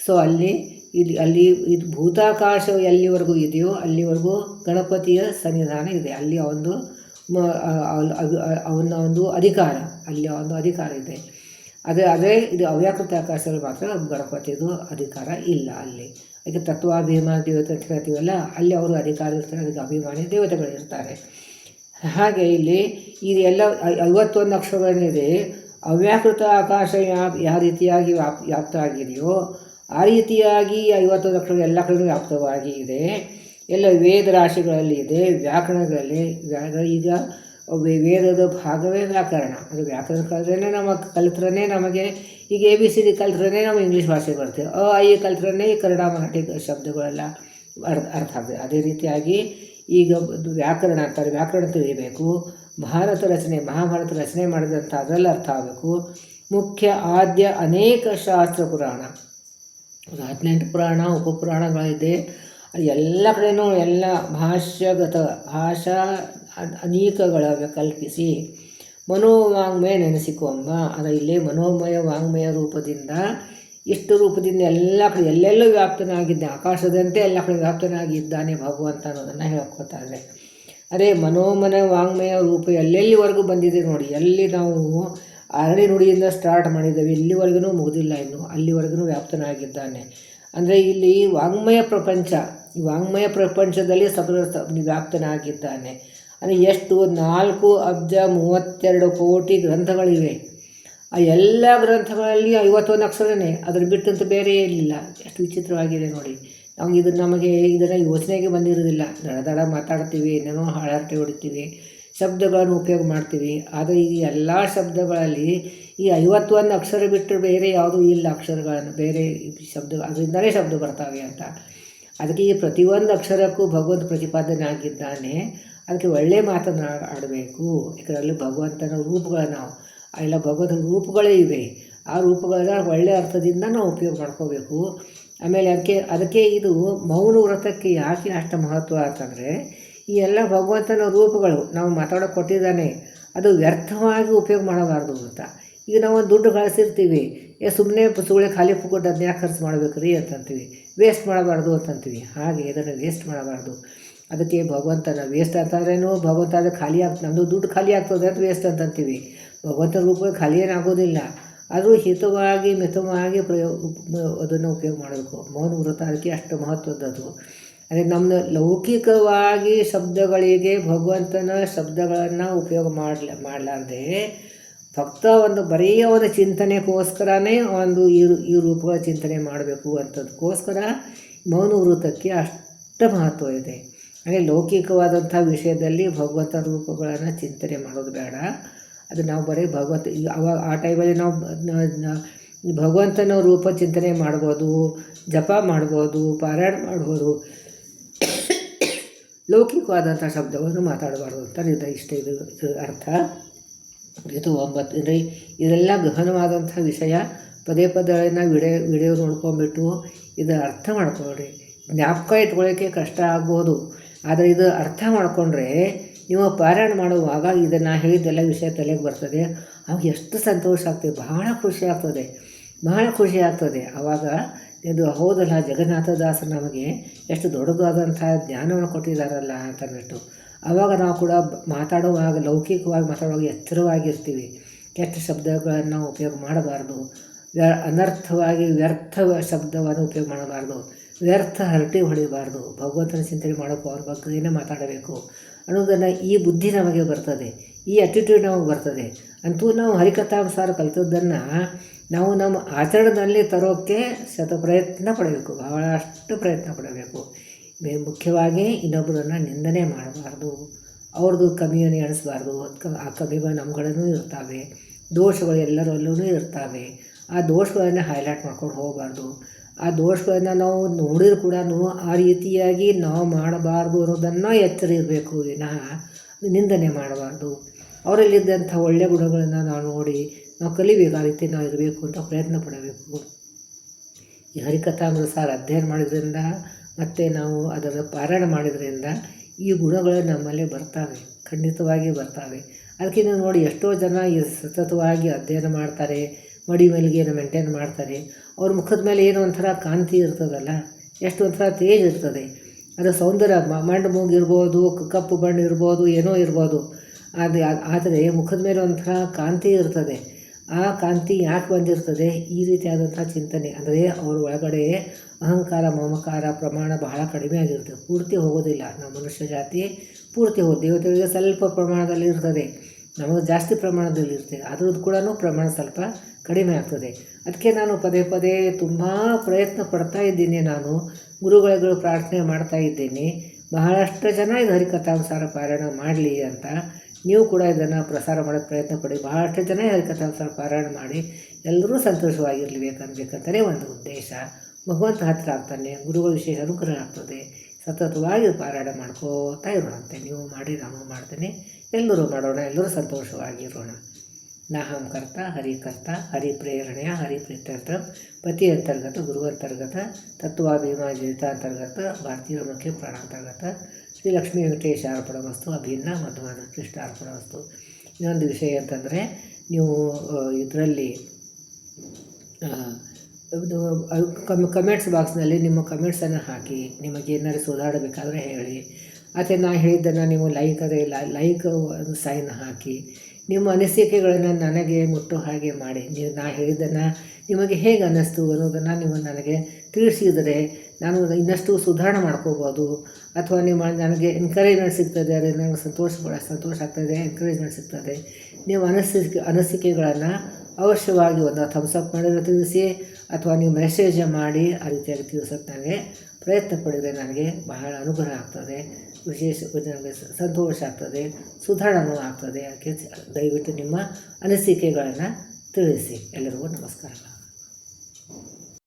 Speaker 1: ಸೊ ಅಲ್ಲಿ ಇದು ಭೂತಾಕಾಶ ಎಲ್ಲಿವರೆಗೂ ಇದೆಯೋ ಅಲ್ಲಿವರೆಗೂ ಗಣಪತಿಯ ಸನ್ನಿಧಾನ ಇದೆ. ಅಲ್ಲಿ ಅವನ ಒಂದು ಅಧಿಕಾರ, ಅಲ್ಲಿ ಒಂದು ಅಧಿಕಾರ ಇದೆ. ಅದೇ ಇದು ಅವ್ಯಾಕೃತ ಆಕಾಶದಲ್ಲಿ ಮಾತ್ರ ಗಣಪತಿದು ಅಧಿಕಾರ ಇಲ್ಲ. ಅಲ್ಲಿ ಅದಕ್ಕೆ ತತ್ವಾಭಿಮಾನ ದೇವತೆ ಅಂತ ಹೇಳ್ತೀವಲ್ಲ, ಅಲ್ಲಿ ಅವರು ಅಧಿಕಾರ ಇರ್ತಾರೆ, ಅದಕ್ಕೆ ಅಭಿಮಾನಿ ದೇವತೆಗಳಿರ್ತಾರೆ. ಹಾಗೆ ಇಲ್ಲಿ ಇದೆಲ್ಲ 51 ಅಕ್ಷರಗಳೇನಿದೆ, ಅವ್ಯಾಕೃತ ಆಕಾಶ ಯಾವ ರೀತಿಯಾಗಿ ವ್ಯಾಪ್ತ ಆಗಿದೆಯೋ ಆ ರೀತಿಯಾಗಿ 51 ಅಕ್ಷರ ಎಲ್ಲ ಕಡೆಯೂ ವ್ಯಾಪ್ತವಾಗಿ ಇದೆ. ಎಲ್ಲ ವೇದ ರಾಶಿಗಳಲ್ಲಿ ಇದೆ, ವ್ಯಾಕರಣಗಳಲ್ಲಿ. ಈಗ ವೇದದ ಭಾಗವೇ ವ್ಯಾಕರಣ. ಅದು ವ್ಯಾಕರಣ ಕಲಿತ್ರೇ ಕಲಿತ್ರೇ ನಮಗೆ ಈಗ ABCD ಕಲಿತ್ರೇ ನಾವು ಇಂಗ್ಲೀಷ್ ಭಾಷೆ ಬರ್ತೇವೆ. I ಕಲಿತ್ರೇ ಕನ್ನಡ ಮರಾಠಿ ಶಬ್ದಗಳೆಲ್ಲ ಅರ್ಥ ಆಗ್ತದೆ. ಅದೇ ರೀತಿಯಾಗಿ ಈಗ ವ್ಯಾಕರಣ ಅಂತಾರೆ, ವ್ಯಾಕರಣ ತಿಳಿಯಬೇಕು. ಮಹಾಭಾರತ ರಚನೆ ಮಾಡಿದಂಥ ಅದರಲ್ಲಿ ಅರ್ಥ ಆಗಬೇಕು. ಮುಖ್ಯ ಆದ್ಯ ಅನೇಕ ಶಾಸ್ತ್ರ ಪುರಾಣ, 18 ಪುರಾಣ ಉಪಪುರಾಣಗಳಿದೆ. ಎಲ್ಲ ಕಡೆಯೂ ಎಲ್ಲ ಭಾಷಾ ಅನೇಕಗಳ ಕಲ್ಪಿಸಿ ಮನೋವಾಂಗ್ಮಯ ನೆನೆಸಿಕೊಂಬ. ಅದು ಇಲ್ಲೇ ಮನೋಮಯ ವಾಂಗ್ಮಯ ರೂಪದಿಂದ ಇಷ್ಟು ರೂಪದಿಂದ ಎಲ್ಲ ಕಡೆ ಎಲ್ಲೆಲ್ಲೂ ವ್ಯಾಪ್ತನಾಗಿದ್ದ, ಆಕಾಶದಂತೆ ಎಲ್ಲ ಕಡೆ ವ್ಯಾಪ್ತನಾಗಿದ್ದಾನೆ ಭಗವಂತ ಅನ್ನೋದನ್ನು ಹೇಳ್ಕೊತಾರೆ. ಅದೇ ಮನೋಮನ ವಾಂಗ್ಮಯ ರೂಪ ಎಲ್ಲೆಲ್ಲಿವರೆಗೂ ಬಂದಿದೆ ನೋಡಿ. ಎಲ್ಲಿ ನಾವು ಅರಳಿ ನುಡಿಯಿಂದ ಸ್ಟಾರ್ಟ್ ಮಾಡಿದ್ದೇವೆ ಇಲ್ಲಿವರೆಗೂ ಮುಗಿದಿಲ್ಲ, ಇನ್ನು ಅಲ್ಲಿವರೆಗೂ ವ್ಯಾಪ್ತನಾಗಿದ್ದಾನೆ. ಅಂದರೆ ಇಲ್ಲಿ ವಾಂಗ್ಮಯ ಪ್ರಪಂಚ, ಈ ವಾಂಗ್ಮಯ ಪ್ರಪಂಚದಲ್ಲಿ ವ್ಯಾಪ್ತನಾಗಿದ್ದಾನೆ. ಅಂದರೆ ಎಷ್ಟು 4,32 ಕೋಟಿ ಗ್ರಂಥಗಳಿವೆ. ಆ ಎಲ್ಲ ಗ್ರಂಥಗಳಲ್ಲಿ 51 ಅಕ್ಷರನೇ, ಅದ್ರ ಬಿಟ್ಟಂತೂ ಬೇರೆ ಇರಲಿಲ್ಲ. ಎಷ್ಟು ವಿಚಿತ್ರವಾಗಿದೆ ನೋಡಿ. ನಮಗೆ ಇದನ್ನು ಯೋಚನೆಗೆ ಬಂದಿರೋದಿಲ್ಲ. ದಡ ಮಾತಾಡ್ತೀವಿ, ಏನೇನೋ ಹಾಳಾಟೆ ಹೊಡಿತೀವಿ, ಶಬ್ದಗಳನ್ನು ಉಪಯೋಗ ಮಾಡ್ತೀವಿ. ಆದರೆ ಈ ಎಲ್ಲ ಶಬ್ದಗಳಲ್ಲಿ ಈ 51 ಅಕ್ಷರ ಬಿಟ್ಟರೆ ಬೇರೆ ಯಾವುದೂ ಇಲ್ಲ ಅಕ್ಷರಗಳನ್ನು, ಬೇರೆ ಶಬ್ದ ಅದರಿಂದಲೇ ಶಬ್ದ ಬರ್ತಾವೆ ಅಂತ. ಅದಕ್ಕೆ ಈ ಪ್ರತಿಯೊಂದು ಅಕ್ಷರಕ್ಕೂ ಭಗವಂತ ಪ್ರತಿಪಾದನೆ ಆಗಿದ್ದಾನೆ. ಅದಕ್ಕೆ ಒಳ್ಳೆಯ ಮಾತನ್ನು ಆಡಬೇಕು. ಇದರಲ್ಲಿ ಭಗವಂತನ ರೂಪಗಳು ನಾವು ಎಲ್ಲ ಭಗವಂತನ ರೂಪಗಳೇ ಇವೆ. ಆ ರೂಪಗಳನ್ನ ಒಳ್ಳೆಯ ಅರ್ಥದಿಂದ ನಾವು ಉಪಯೋಗ ಮಾಡ್ಕೋಬೇಕು. ಆಮೇಲೆ ಅದಕ್ಕೆ ಇದು ಮೌನ ವ್ರತಕ್ಕೆ ಯಾಕೆ ಅಷ್ಟು ಮಹತ್ವ ಅಂತಂದರೆ, ಈ ಎಲ್ಲ ಭಗವಂತನ ರೂಪಗಳು ನಾವು ಮಾತಾಡೋಕೆ ಕೊಟ್ಟಿದ್ದಾನೆ, ಅದು ವ್ಯರ್ಥವಾಗಿ ಉಪಯೋಗ ಮಾಡಬಾರ್ದು ಅಂತ. ಈಗ ನಾವು ದುಡ್ಡು ಗಳಿಸಿರ್ತೀವಿ, ಸುಮ್ಮನೆ ಸುಳ್ಳೆ ಖಾಲಿ ಪುಕ್ಕಟ್ಟು ಅದನ್ನ ಖರ್ಚು ಮಾಡಬೇಕು ರೀ ಅಂತಂತೀವಿ, ವೇಸ್ಟ್ ಮಾಡಬಾರ್ದು ಅಂತಂತೀವಿ. ಹಾಗೆ ಇದನ್ನು ವೇಸ್ಟ್ ಮಾಡಬಾರ್ದು. ಅದಕ್ಕೆ ಭಗವಂತನ ವೇಸ್ಟ್ ಅಂತಂದ್ರೇನು, ಭಗವಂತ ಅದು ಖಾಲಿ ನಮ್ಮದು ದುಡ್ಡು ಖಾಲಿ ಆಗ್ತದೆ ಅಂತ ವೇಸ್ಟ್ ಅಂತಂತೀವಿ. ಭಗವಂತನ ರೂಪ ಖಾಲಿ ಏನಾಗೋದಿಲ್ಲ. ಆದರೂ ಹಿತವಾಗಿ ಮಿತವಾಗಿ ಅದನ್ನು ಉಪಯೋಗ ಮಾಡಬೇಕು. ಮೌನ ವ್ರತ ಅದಕ್ಕೆ ಅಷ್ಟು ಮಹತ್ವದ್ದು. ಅದೇ ನಮ್ಮ ಲೌಕಿಕವಾಗಿ ಶಬ್ದಗಳಿಗೆ ಭಗವಂತನ ಶಬ್ದಗಳನ್ನು ಉಪಯೋಗ ಮಾಡಲಾರ್ದೆ ಭಕ್ತ ಬರೀ ಒಂದು ಚಿಂತನೆಗೋಸ್ಕರನೇ ಈ ರೂಪಗಳ ಚಿಂತನೆ ಮಾಡಬೇಕು ಅಂಥದಕ್ಕೋಸ್ಕರ ಮೌನ ವ್ರತಕ್ಕೆ ಅಷ್ಟು ಮಹತ್ವ ಇದೆ. ಹಾಗೆ ಲೌಕಿಕವಾದಂಥ ವಿಷಯದಲ್ಲಿ ಭಗವಂತನ ರೂಪಗಳನ್ನು ಚಿಂತನೆ ಮಾಡೋದು ಬೇಡ. ಅದು ನಾವು ಬರೀ ಅವಾಗ ಆ ಟೈಮಲ್ಲಿ ನಾವು ಭಗವಂತನ ರೂಪ ಚಿಂತನೆ ಮಾಡ್ಬೋದು, ಜಪ ಮಾಡ್ಬೋದು, ಪಾರಾಯಣ ಮಾಡ್ಬೋದು. ಲೌಕಿಕವಾದಂಥ ಶಬ್ದವನ್ನು ಮಾತಾಡಬಾರ್ದು ಅಂತ ಇದು ಅರ್ಥ. ಇದು 9 ಅಂದರೆ ಇದೆಲ್ಲ ಗಹನವಾದಂಥ ವಿಷಯ. ಪದೇ ವಿಡಿಯೋ ನೋಡ್ಕೊಂಬಿಟ್ಟು ಇದು ಅರ್ಥ ಮಾಡ್ಕೊಳ್ರಿ. ಜ್ಞಾಪಕ ಇಟ್ಕೊಳ್ಳೋಕ್ಕೆ ಕಷ್ಟ ಆಗ್ಬೋದು, ಆದರೆ ಇದು ಅರ್ಥ ಮಾಡಿಕೊಂಡ್ರೆ ನೀವು ಪಾರಾಯಣ ಮಾಡುವಾಗ ಇದನ್ನು ಹೇಳಿದ್ದೆಲ್ಲ ವಿಷಯ ತಲೆಗೆ ಬರ್ತದೆ. ಅವಾಗ ಎಷ್ಟು ಸಂತೋಷ ಆಗ್ತದೆ, ಬಹಳ ಖುಷಿ ಆಗ್ತದೆ. ಆವಾಗ ಇದು ಹೌದಲ್ಲ, ಜಗನ್ನಾಥದಾಸರು ನಮಗೆ ಎಷ್ಟು ದೊಡ್ಡದಾದಂಥ ಜ್ಞಾನವನ್ನು ಕೊಟ್ಟಿದ್ದಾರಲ್ಲ ಅಂತಂದ್ಬಿಟ್ಟು ಆವಾಗ ನಾವು ಕೂಡ ಮಾತಾಡುವಾಗ ಲೌಕಿಕವಾಗಿ ಮಾತಾಡುವಾಗ ಎಚ್ಚರವಾಗಿರ್ತೀವಿ. ಕೆಟ್ಟ ಶಬ್ದಗಳನ್ನು ಉಪಯೋಗ ಮಾಡಬಾರ್ದು, ಅನರ್ಥವಾಗಿ ವ್ಯರ್ಥ ಶಬ್ದವನ್ನು ಉಪಯೋಗ ಮಾಡಬಾರ್ದು, ವ್ಯರ್ಥ ಹರಟೆ ಹೊಡಿಬಾರ್ದು. ಭಗವಂತನ ಚಿಂತನೆ ಮಾಡೋಕ್ಕೂ ಅವ್ರ ಬಗ್ಗೆನೇ ಮಾತಾಡಬೇಕು ಅನ್ನೋದನ್ನು ಈ ಬುದ್ಧಿ ನಮಗೆ ಬರ್ತದೆ, ಈ ಅಟಿಟ್ಯೂಡ್ ನಮಗೆ ಬರ್ತದೆ. ಅಂತೂ ನಾವು ಹರಿಕಥಾನುಸಾರ ಕಲಿತದ್ದನ್ನು ನಾವು ನಮ್ಮ ಆಚರಣೆಯಲ್ಲಿ ತರೋಕ್ಕೆ ಪ್ರಯತ್ನ ಪಡಬೇಕು, ಬಹಳಷ್ಟು ಪ್ರಯತ್ನ ಪಡಬೇಕು. ಮುಖ್ಯವಾಗಿ ಇನ್ನೊಬ್ಬರನ್ನು ನಿಂದನೆ ಮಾಡಬಾರ್ದು, ಅವ್ರದ್ದು ಕಮ್ಮಿಯನ್ನು ಎಣಿಸಬಾರ್ದು. ಆ ಕಮ್ಮಿಗಳು ನಮ್ಗಳೂ ಇರ್ತವೆ, ದೋಷಗಳು ಎಲ್ಲರಲ್ಲೂ ಇರ್ತವೆ. ಆ ದೋಷಗಳನ್ನು ಹೈಲೈಟ್ ಮಾಡ್ಕೊಂಡು ಹೋಗಬಾರ್ದು. ಆ ದೋಷಗಳನ್ನು ನಾವು ನೋಡಿದ್ರು ಕೂಡ ಆ ರೀತಿಯಾಗಿ ನಾವು ಮಾಡಬಾರ್ದು ಅನ್ನೋದನ್ನು ಎಚ್ಚರ ಇರಬೇಕು, ವಿನಃ ನಿಂದನೆ ಮಾಡಬಾರ್ದು. ಅವರಲ್ಲಿದ್ದಂಥ ಒಳ್ಳೆಯ ಗುಣಗಳನ್ನು ನಾವು ನೋಡಿ ನಾವು ಕಲಿಬೇಕು, ಆ ರೀತಿ ನಾವು ಇರಬೇಕು ಅಂತ ಪ್ರಯತ್ನ ಪಡಬೇಕು. ಈ ಹರಿಕಥಾನುಸಾರ ಅಧ್ಯಯನ ಮಾಡೋದ್ರಿಂದ ಮತ್ತು ನಾವು ಅದನ್ನು ಪಾರಾಯಣ ಮಾಡೋದ್ರಿಂದ ಈ ಗುಣಗಳು ನಮ್ಮಲ್ಲಿ ಬರ್ತವೆ, ಖಂಡಿತವಾಗಿ ಬರ್ತವೆ. ಅದಕ್ಕೆ ನೀವು ನೋಡಿ ಎಷ್ಟೋ ಜನ ಸತತವಾಗಿ ಅಧ್ಯಯನ ಮಾಡ್ತಾರೆ, ಮಡಿ ಮೈಲಿಗೆಯನ್ನು ಮೇಂಟೈನ್ ಮಾಡ್ತಾರೆ. ಅವ್ರ ಮುಖದ ಮೇಲೆ ಏನೋ ಒಂಥರ ಕಾಂತಿ ಇರ್ತದಲ್ಲ, ಎಷ್ಟು ಒಂಥರ ತೇಜ್ ಇರ್ತದೆ. ಅದು ಸೌಂದರ್ಯ, ಮಂಡು ಮೂಗಿರ್ಬೋದು, ಕಪ್ಪು ಬಣ್ಣ ಇರ್ಬೋದು, ಏನೋ ಇರ್ಬೋದು. ಆದರೆ ಮುಖದ ಮೇಲೆ ಒಂಥರ ಕಾಂತಿ ಇರ್ತದೆ. ಆ ಕಾಂತಿ ಯಾಕೆ ಬಂದಿರ್ತದೆ? ಈ ರೀತಿಯಾದಂಥ ಚಿಂತನೆ. ಅಂದರೆ ಅವ್ರ ಒಳಗಡೆ ಅಹಂಕಾರ, ಮಮಕಾರ ಪ್ರಮಾಣ ಬಹಳ ಕಡಿಮೆ ಆಗಿರ್ತದೆ, ಪೂರ್ತಿ ಹೋಗೋದಿಲ್ಲ. ನಮ್ಮ ಮನುಷ್ಯ ಜಾತಿ ಪೂರ್ತಿ ದೇವತೆಗಳಿಗೆ ಸ್ವಲ್ಪ ಪ್ರಮಾಣದಲ್ಲಿ ಇರ್ತದೆ, ನಮಗೆ ಜಾಸ್ತಿ ಪ್ರಮಾಣದಲ್ಲಿ ಇರ್ತದೆ. ಅದ್ರದ್ದು ಕೂಡ ಪ್ರಮಾಣ ಸ್ವಲ್ಪ ಕಡಿಮೆ ಆಗ್ತದೆ. ಅದಕ್ಕೆ ನಾನು ಪದೇ ತುಂಬ ಪ್ರಯತ್ನ ಪಡ್ತಾ ಇದ್ದೀನಿ. ನಾನು ಗುರುಗಳಿಗೂ ಪ್ರಾರ್ಥನೆ ಮಾಡ್ತಾ ಇದ್ದೀನಿ, ಬಹಳಷ್ಟು ಜನ ಇದು ಹರಿಕಥಾನುಸಾರ ಪಾರಾಯಣ ಮಾಡಲಿ ಅಂತ. ನೀವು ಕೂಡ ಇದನ್ನು ಪ್ರಸಾರ ಮಾಡೋಕ್ಕೆ ಪ್ರಯತ್ನ ಪಡಿ. ಬಹಳಷ್ಟು ಜನ ಹರಿಕಥಾನುಸಾರ ಪಾರಾಯಣ ಮಾಡಿ ಎಲ್ಲರೂ ಸಂತೋಷವಾಗಿರಬೇಕಂತಲೇ ಒಂದು ಉದ್ದೇಶ. ಭಗವಂತ ಹತ್ತಿರ ಆಗ್ತಾನೆ, ಗುರುಗಳ ವಿಶೇಷ ಅನುಗ್ರಹ ಆಗ್ತದೆ. ಸತತವಾಗಿ ಪಾರಾಯಣ ಮಾಡ್ಕೋತಾ ಇರೋಣಂತೆ. ನೀವು ಮಾಡಿ, ನಾನು ಮಾಡ್ತೇನೆ, ಎಲ್ಲರೂ ಮಾಡೋಣ, ಎಲ್ಲರೂ ಸಂತೋಷವಾಗಿರೋಣ. ನಾಹಂ ಕರ್ತ ಹರಿಕರ್ತ, ಹರಿಪ್ರೇರಣೆಯ ಹರಿಪ್ರೀತ್ಯರ್ಥ, ಪತಿ ಅಂತರ್ಗತ, ಗುರು ಅಂತರ್ಗತ, ತತ್ವಾಭಿಮಾನ ಜೀವಿತ ಅಂತರ್ಗತ, ಭಾರತೀಯ ಮುಖ್ಯ ಪ್ರಾಣಾಂತರ್ಗತ, ಶ್ರೀ ಲಕ್ಷ್ಮೀ ವೆಂಕಟೇಶ ಅರ್ಪಣಮಸ್ತು, ಅಭಿನ್ನ ಮಧ್ವಾನ ಕೃಷ್ಣ ಅರ್ಪಣಮಸ್ತು. ಇನ್ನೊಂದು ವಿಷಯ ಅಂತಂದರೆ, ನೀವು ಇದರಲ್ಲಿ ಕಮೆಂಟ್ಸ್ ಬಾಕ್ಸ್ನಲ್ಲಿ ನಿಮ್ಮ ಕಮೆಂಟ್ಸನ್ನು ಹಾಕಿ, ನಿಮಗೆ ಏನಾದ್ರು ಸುಧಾರಬೇಕಾದ್ರೆ ಹೇಳಿ. ಮತ್ತು ನಾನು ಹೇಳಿದ್ದನ್ನು ನೀವು ಲೈಕ್ ಸೈನ್ ಹಾಕಿ, ನಿಮ್ಮ ಅನಿಸಿಕೆಗಳನ್ನು ನನಗೆ ಮುಟ್ಟೋ ಹಾಗೆ ಮಾಡಿ. ನಾನು ಹೇಳಿದ್ದನ್ನು ನಿಮಗೆ ಹೇಗೆ ಅನ್ನಿಸ್ತು ಅನ್ನೋದನ್ನು ನೀವು ನನಗೆ ತಿಳಿಸಿದರೆ ನಾನು ಇನ್ನಷ್ಟು ಸುಧಾರಣೆ ಮಾಡ್ಕೋಬೋದು. ಅಥವಾ ನನಗೆ ಎನ್ಕರೇಜ್ಮೆಂಟ್ ಸಿಗ್ತದೆ, ಅದರಿಂದ ನನಗೆ ಸಂತೋಷ ಆಗ್ತದೆ, ಎನ್ಕರೇಜ್ಮೆಂಟ್ ಸಿಗ್ತದೆ. ನೀವು ಅನಿಸಿಕೆಗಳನ್ನು ಅವಶ್ಯವಾಗಿ ಒಂದು ಥಮ್ಸಪ್ ಮಾಡಿದ್ರೆ ತಿಳಿಸಿ, ಅಥವಾ ನೀವು ಮೆಸೇಜ್ ಮಾಡಿ ಆ ರೀತಿಯಾಗಿ ತಿಳಿಸೋಕ್ಕೆ ನನಗೆ ಪ್ರಯತ್ನ ಪಡಿದರೆ ನನಗೆ ಬಹಳ ಅನುಗ್ರಹ ಆಗ್ತದೆ, ನನಗೆ ಸಂತೋಷ ಆಗ್ತದೆ, ಸುಧಾರಣೆಯೂ ಆಗ್ತದೆ. ಅದಕ್ಕೆ ದಯವಿಟ್ಟು ನಿಮ್ಮ ಅನಿಸಿಕೆಗಳನ್ನು ತಿಳಿಸಿ. ಎಲ್ಲರಿಗೂ ನಮಸ್ಕಾರ.